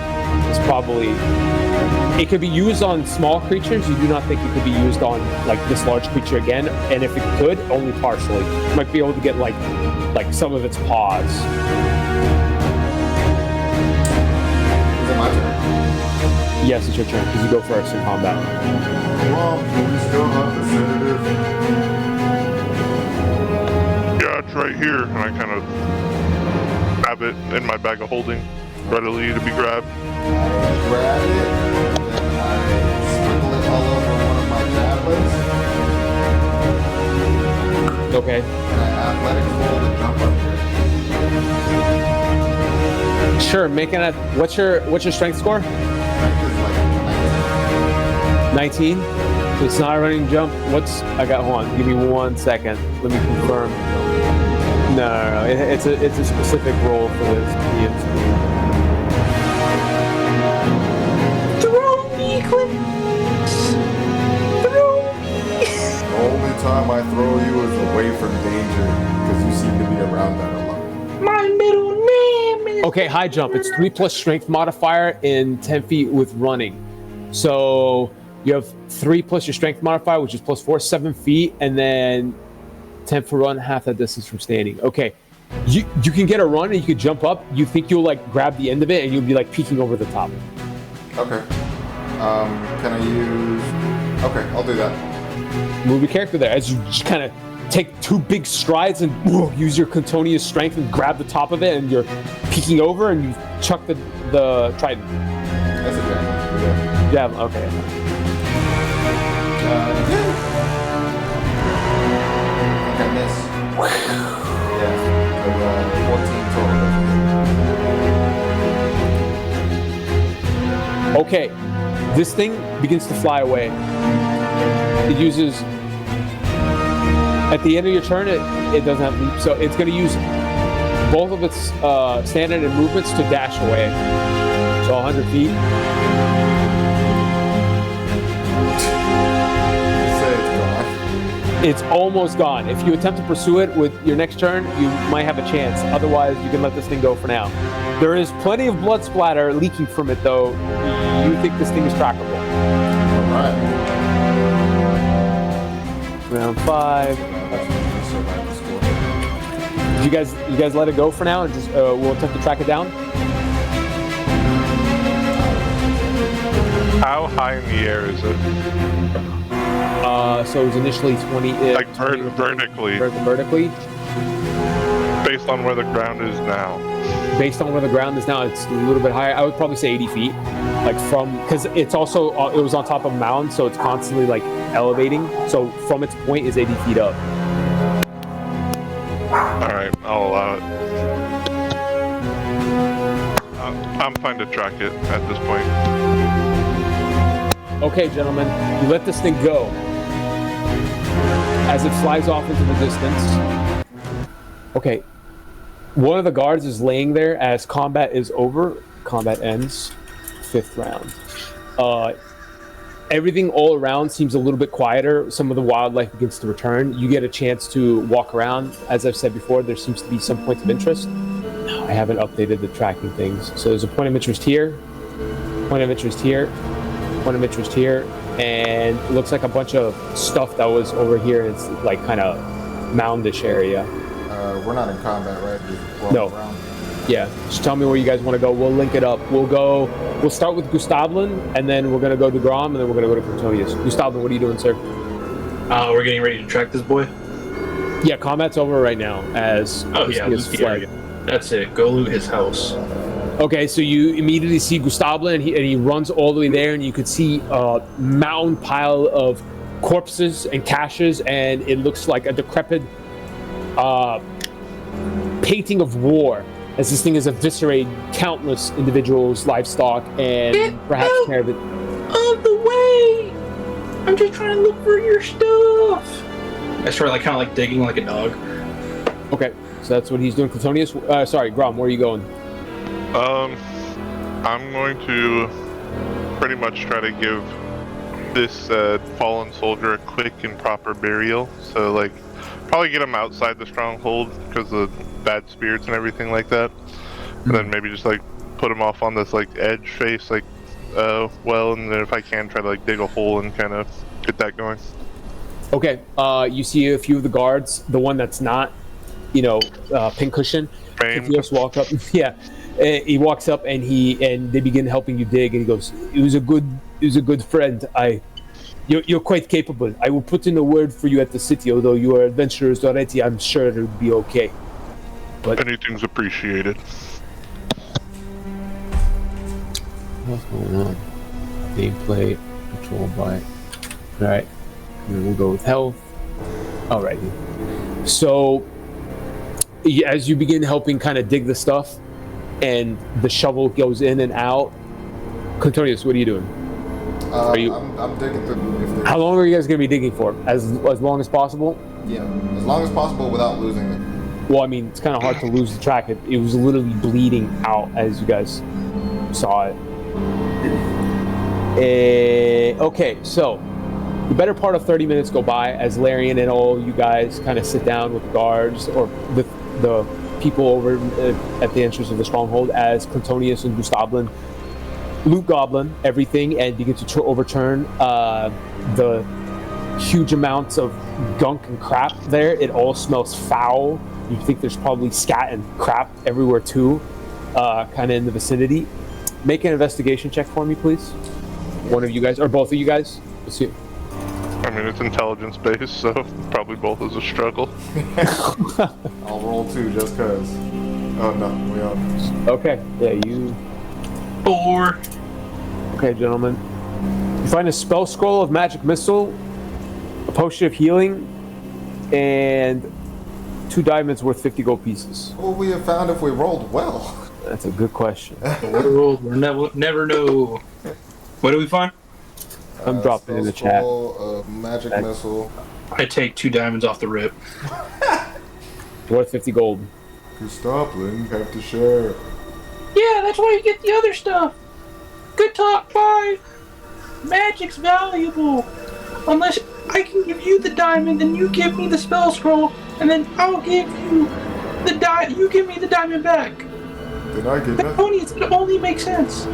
is probably It could be used on small creatures. You do not think it could be used on like this large creature again, and if it could, only partially. You might be able to get like some of its paws. Is it my turn? Yes, it's your turn because you go first in combat. Well, we still have the sedative. Yeah, it's right here, and I kind of have it in my bag of holding, readily to be grabbed. I grab it, and then I sprinkle it all over one of my javelins. Okay. And I athletics roll to jump up here. Sure. Making a. What's your strength score? Strength is like 19. It's not a running jump. Hold on. Give me 1 second. Let me confirm. No. It's a specific roll for this. Throw me, Eclipse! Throw me! The only time I throw you is away from danger, because you seem to be around that a lot. My middle name is... Okay, high jump. It's 3 plus strength modifier in 10 feet with running. So you have 3 plus your strength modifier, which is plus 4, 7 feet, and then 10 for run, half that distance from standing. Okay, you can get a run and you can jump up. You think you'll like grab the end of it and you'll be like peeking over the top. Okay. Can I use... Okay, I'll do that. Move your character there as you just kind of take 2 big strides and use your Clintonia's strength and grab the top of it, and you're peeking over and you chuck the trident. That's a javelin. Javelin, okay. I think I missed. Yeah, so, 14 total. Okay, this thing begins to fly away. It uses, at the end of your turn, it doesn't have leap, so it's going to use both of its standard and movements to dash away. So 100 feet. Say it's gone. It's almost gone. If you attempt to pursue it with your next turn, you might have a chance. Otherwise, you can let this thing go for now. There is plenty of blood splatter leaking from it, though. You think this thing is trackable. Alright. Round 5. You guys let it go for now, and just we'll attempt to track it down. How high in the air is it? So it was initially 20. Like vertically, Vertically. based on where the ground is now. Based on where the ground is now, it's a little bit higher. I would probably say 80 feet. Like because it's also it was on top of a mound, so it's constantly like elevating. So from its point is 80 feet up. Alright, I'll allow it. I'm fine to track it at this point. Okay, gentlemen, you let this thing go as it flies off into the distance. Okay, one of the guards is laying there as combat is over. Combat ends. 5th round. Everything all around seems a little bit quieter. Some of the wildlife begins to return. You get a chance to walk around. As I've said before, there seems to be some points of interest. I haven't updated the tracking things. So there's a point of interest here, point of interest here, point of interest here, and it looks like a bunch of stuff that was over here. And it's like kind of moundish area. We're not in combat, right? No. Around. Yeah, just tell me where you guys want to go. We'll link it up. We'll start with Gustavlin, and then we're going to go to Grom, and then we're going to go to Clintonius. Gustavlin, what are you doing, sir? We're getting ready to track this boy. Yeah, combat's over right now as this area. That's it. Go loot his house. Okay, so you immediately see Gustavlin, and he runs all the way there, and you could see a mountain pile of corpses and caches, and it looks like a decrepit painting of war, as this thing has eviscerated countless individuals, livestock, and perhaps Out of the way! I'm just trying to look for your stuff. I start kind of digging like a dog. Okay, so that's what he's doing. Clintonius, sorry, Grom, where are you going? I'm going to pretty much try to give this fallen soldier a quick and proper burial. So probably get him outside the stronghold because of bad spirits and everything like that, and then maybe just put him off on this edge face well, and then if I can, try to like dig a hole and kind of get that going. Okay, you see a few of the guards. The one that's not, pincushion. Famed. Kithios walk up. Yeah, he walks up and they begin helping you dig. And he goes, "He was a good friend. You're quite capable. I will put in a word for you at the city. Although you are adventurers already, I'm sure it'll be okay." But Anything's appreciated. what's going on? Gameplay controlled by. All right, and then we'll go with health. Alrighty. So, as you begin helping kind of dig the stuff, and the shovel goes in and out, Contonius, what are you doing? I'm digging through. How long are you guys going to be digging for? As long as possible? Yeah, as long as possible without losing it. Well, I mean, it's kind of hard to lose the track. It was literally bleeding out as you guys saw it. Okay, so the better part of 30 minutes go by as Larian and all you guys kind of sit down with the guards or the people over at the entrance of the stronghold as Contonius and Gustavlin loot goblin everything and begin to overturn the huge amounts of gunk and crap there. It all smells foul. You think there's probably scat and crap everywhere too, kind of in the vicinity. Make an investigation check for me, please. One of you guys, or both of you guys. Let's see. I mean, it's intelligence based, so probably both is a struggle. I'll roll 2 just cause. Oh no, we are. Okay, yeah, you. 4. Okay, gentlemen. You find a spell scroll of magic missile, a potion of healing, and 2 diamonds worth 50 gold pieces. What would we have found if we rolled well? That's a good question. We'll never know. What do we find? I'm dropping it in the chat. Magic missile. I take 2 diamonds off the rip. Worth 50 gold. Gustavlin, have to share. Yeah, that's why you get the other stuff. Good talk, bye. Magic's valuable. Unless I can give you the diamond, then you give me the spell scroll, and then I'll give you you give me the diamond back. Did I get that? Quintonius, it only makes sense.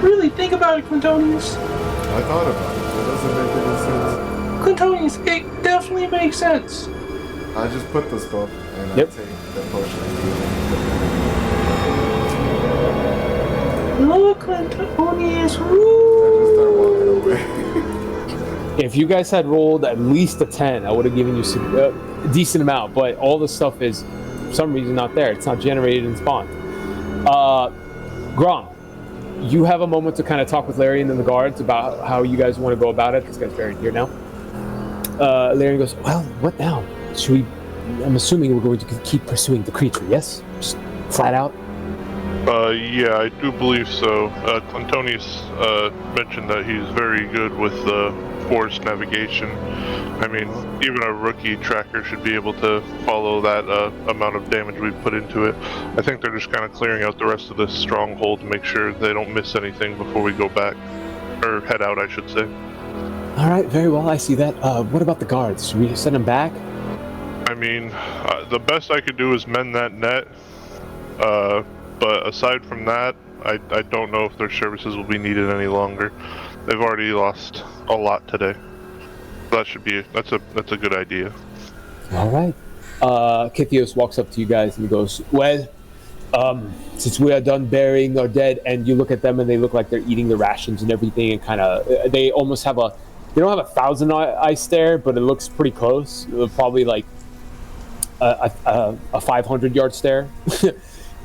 Really, think about it, Quintonius. I thought about it. It doesn't make any sense. Quintonius, it definitely makes sense. I just put the stuff and I Yep. take the potion of healing. Look, Quintonius, I woo! just start walking away. If you guys had rolled at least a 10, I would have given you a decent amount, but all the stuff is, for some reason, not there. It's not generated and spawned. Grom, you have a moment to kind of talk with Larian and the guards about how you guys want to go about it. This guy's buried here now. Larian goes, well, what now? Should we... I'm assuming we're going to keep pursuing the creature, yes? Just flat out? Yeah, I do believe so. Antonius mentioned that he's very good with forest navigation. I mean, even a rookie tracker should be able to follow that amount of damage we've put into it. I think they're just kind of clearing out the rest of this stronghold to make sure they don't miss anything before we go back. Or head out, I should say. All right, very well, I see that. What about the guards? Should we send them back? I mean, the best I could do is mend that net. But aside from that, I don't know if their services will be needed any longer. They've already lost a lot today. That's a good idea. All right. Kithios walks up to you guys and he goes, well, since we are done burying our dead, and you look at them and they look like they're eating the rations and everything, and kind of, they almost have they don't have 1,000 ice there, but it looks pretty close. Probably like a 500-yard stare.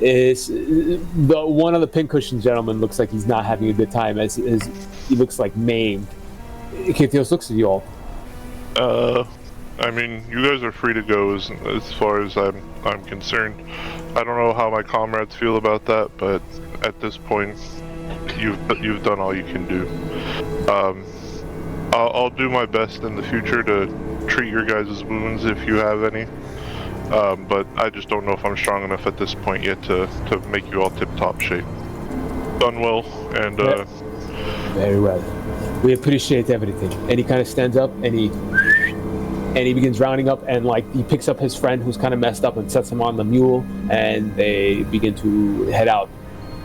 Is one of the pincushion gentlemen looks like he's not having a good time, as he looks like maimed. Kithios looks at you all. I mean, you guys are free to go as far as I'm concerned. I don't know how my comrades feel about that, but at this point, you've done all you can do. I'll do my best in the future to treat your guys' wounds if you have any. But I just don't know if I'm strong enough at this point yet to make you all tip-top shape. Done well, and Yep. Very well. We appreciate everything. And he kind of stands up and he begins rounding up, and like he picks up his friend who's kind of messed up and sets him on the mule, and they begin to head out.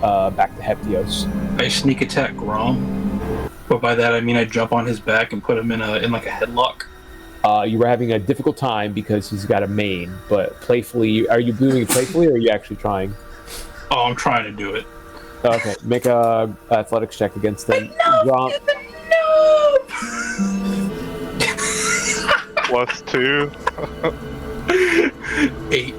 back to Heptios. I sneak attack Grom, but by that I mean I jump on his back and put him in like a headlock. You were having a difficult time because he's got a mane, but playfully, are you doing it playfully or are you actually trying? Oh, I'm trying to do it. Okay, make a athletics check against them. No. +2. 8.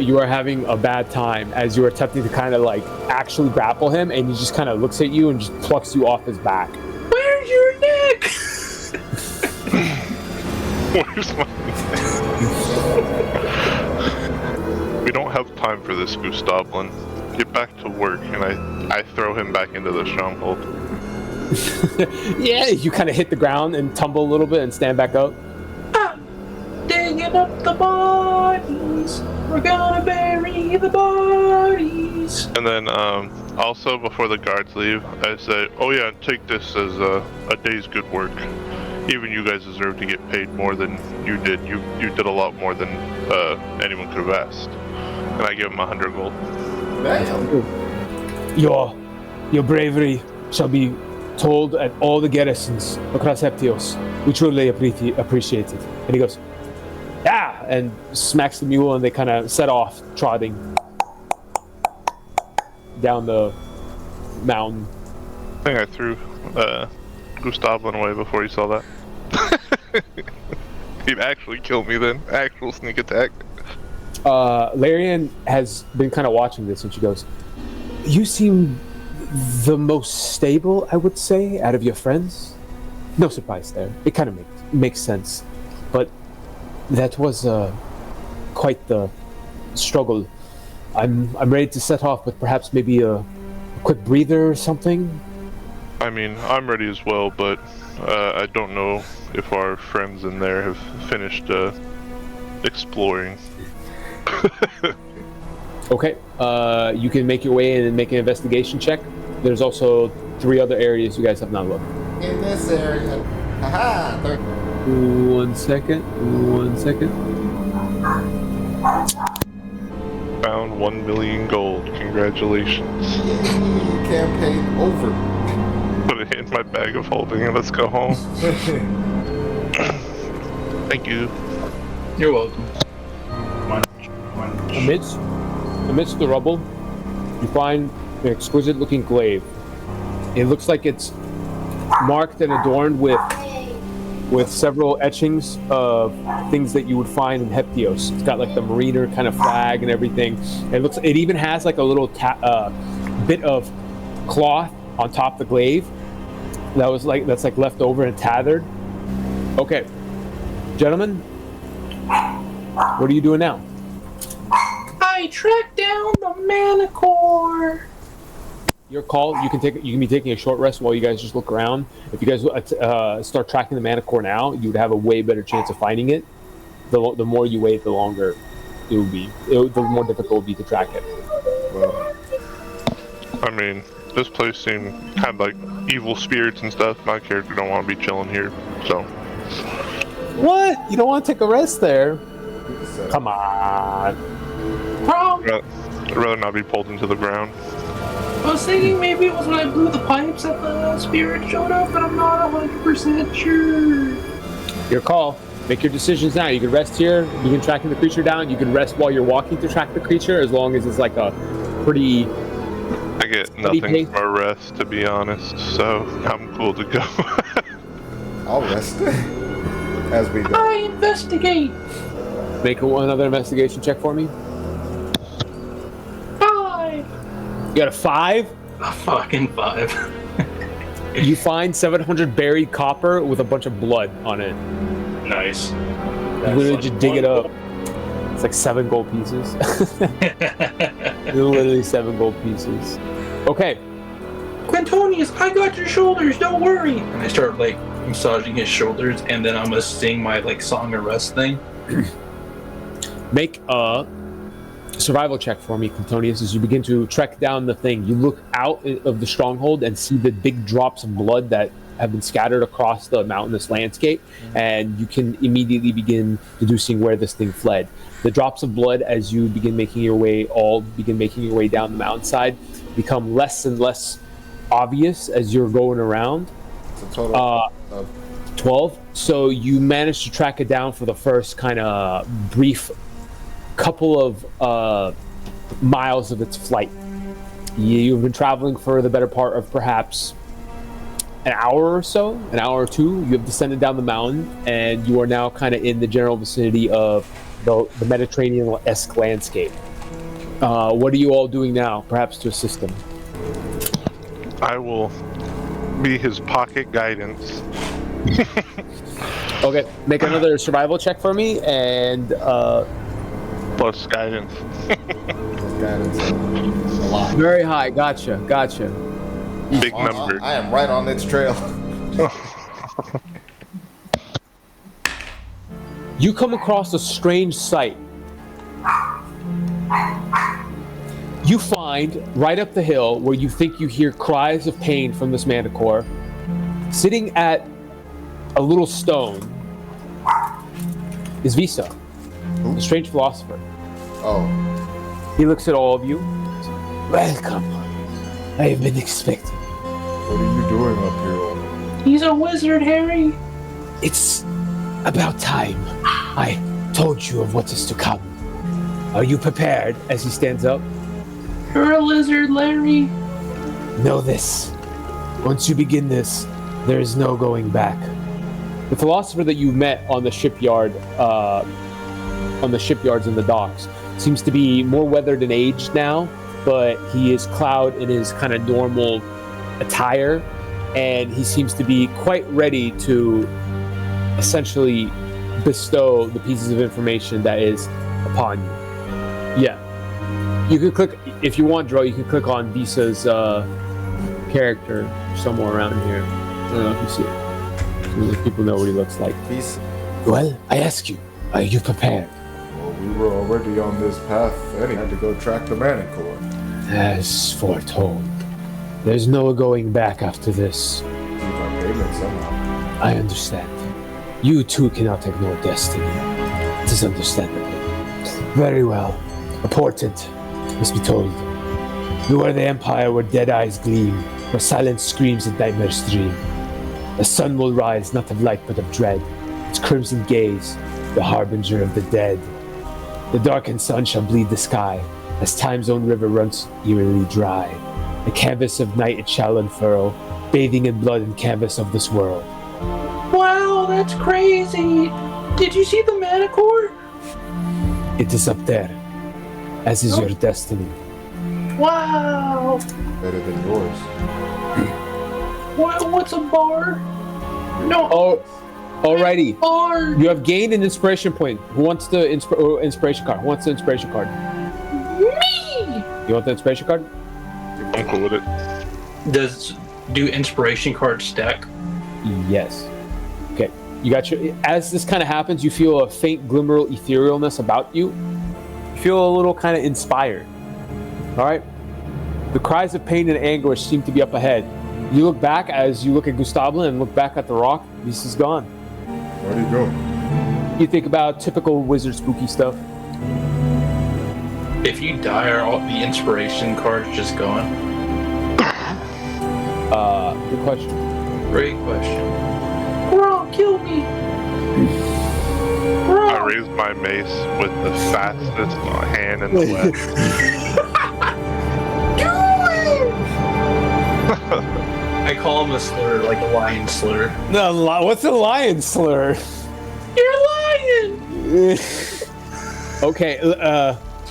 You are having a bad time as you are attempting to kind of like actually grapple him, and he just kind of looks at you and just plucks you off his back. Where's your neck? Where's my We don't have time for this, Gustavlin. Get back to work, and I throw him back into the stronghold. Yeah, you kind of hit the ground and tumble a little bit and stand back up. Digging up the bodies. We're gonna bury the bodies. And then also before the guards leave, I say, oh yeah, take this as a day's good work. Even you guys deserve to get paid more than you did. You did a lot more than anyone could have asked. And I give him 100 gold. Damn. Your bravery shall be told at all the garrisons across Heptios. We truly appreciate it. And he goes, yeah, and smacks the mule, and they kind of set off trotting down the mountain. I think I threw Gustavlin away before he saw that. He'd actually kill me then. Actual sneak attack. Larian has been kind of watching this, and she goes, you seem the most stable, I would say, out of your friends. No surprise there. It kind of makes sense. But that was quite the struggle. I'm ready to set off with perhaps maybe a quick breather or something. I mean, I'm ready as well, but I don't know if our friends in there have finished exploring. Okay, you can make your way in and make an investigation check. There's also 3 other areas you guys have not looked. In this area. Haha! One second. Found 1 million gold. Congratulations. Yay! Campaign over. Put it in my bag of holding and let's go home. Thank you. You're welcome. Amidst the rubble, you find an exquisite-looking glaive. It looks like it's marked and adorned with several etchings of things that you would find in Heptios. It's got like the mariner kind of flag and everything. It even has like a little bit of cloth on top of the glaive that's left over and tethered. Okay, gentlemen, what are you doing now? I tracked down the Manticore. Your call. You can be taking a short rest while you guys just look around. If you guys start tracking the Manticore now, you would have a way better chance of finding it. The more you wait, the longer it will be. The more difficult it will be to track it. Well, I mean, this place seemed kind of like evil spirits and stuff. My character don't want to be chilling here, so. What? You don't want to take a rest there? Come on. I'd rather not be pulled into the ground. I was thinking maybe it was when I blew the pipes that the spirit showed up, but I'm not 100% sure. Your call. Make your decisions now. You can rest here. You can tracking the creature down. You can rest while you're walking to track the creature, as long as it's like a pretty. I get nothing from a rest, to be honest, so I'm cool to go. I'll rest as we go. I investigate. Make another investigation check for me. 5. You got a 5? A fucking 5. You find 700 buried copper with a bunch of blood on it. Nice. You literally just dig it up. It's like 7 gold pieces. Literally 7 gold pieces. Okay. Quintonius, I got your shoulders, don't worry. And I start like massaging his shoulders, and then I'm gonna sing my like song of rest thing. Make a survival check for me, Quintonius, as you begin to trek down the thing. You look out of the stronghold and see the big drops of blood that have been scattered across the mountainous landscape, and you can immediately begin deducing where this thing fled. The drops of blood, as you begin making your way down the mountainside, become less and less obvious as you're going around. It's a total of 12. So you managed to track it down for the first kind of brief couple of miles of its flight. You've been traveling for the better part of perhaps an hour or so, an hour or two. You have descended down the mountain, and you are now kind of in the general vicinity of the Mediterranean-esque landscape. What are you all doing now, perhaps to assist them? I will be his pocket guidance. Okay, make another survival check for me, and Plus guidance. guidance. A lot. very high. Gotcha. Big number. I am right on its trail. You come across a strange sight. You find right up the hill where you think you hear cries of pain from this manticore, sitting at a little stone, is Visa, the strange philosopher. Oh. He looks at all of you. Welcome. I have been expecting. What are you doing up here? He's a wizard, Harry. It's about time. I told you of what is to come. Are you prepared? As he stands up. You're a lizard, Larry. Know this. Once you begin this, there is no going back. The philosopher that you met on the shipyards and the docks seems to be more weathered and aged now, but he is clad in his kind of normal attire, and he seems to be quite ready to essentially bestow the pieces of information that is upon you. Yeah. You can click, if you want, Dro, you can click on Visa's character somewhere around here. I don't know if you see it. So people know what he looks like. Peace. Well, I ask you, are you prepared? Well, we were already on this path and he had to go track the Manticore. As foretold. There's no going back after this. Keep our payment somehow. I understand. You too cannot ignore destiny. It is understandable. Very well. A portent must be told. You are the empire where dead eyes gleam, where silence screams and nightmares dream. The sun will rise, not of light but of dread. Its crimson gaze, the harbinger of the dead. The darkened sun shall bleed the sky, as time's own river runs eerily dry. The canvas of night it shall unfurl, bathing in blood and canvas of this world. Wow, that's crazy. Did you see the Manticore? It is up there, as is your destiny. Wow. Better than yours. What's a bar? No. Oh, alrighty. Bar. You have gained an inspiration point. Who wants the inspiration card? Who wants the inspiration card? Me. You want the inspiration card? I'm cool with it. Do inspiration cards stack? Yes. Okay. You got your. As this kind of happens, you feel a faint glimmer of etherealness about you. You feel a little kind of inspired. All right. The cries of pain and anguish seem to be up ahead. You look back as you look at Gustavlin and look back at the rock. This is gone. Where'd he go? You think about typical wizard spooky stuff. If you die, are all the inspiration cards just gone? Good question. Great question. Bro, kill me. I Bro. raised my mace with the fastest hand in the West. I call him a slur, like a lion slur. What's a lion slur? You're lying. Okay,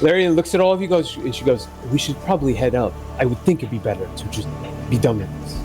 Larry looks at all of you, and she goes, "We should probably head up. I would think it'd be better to just be done with this."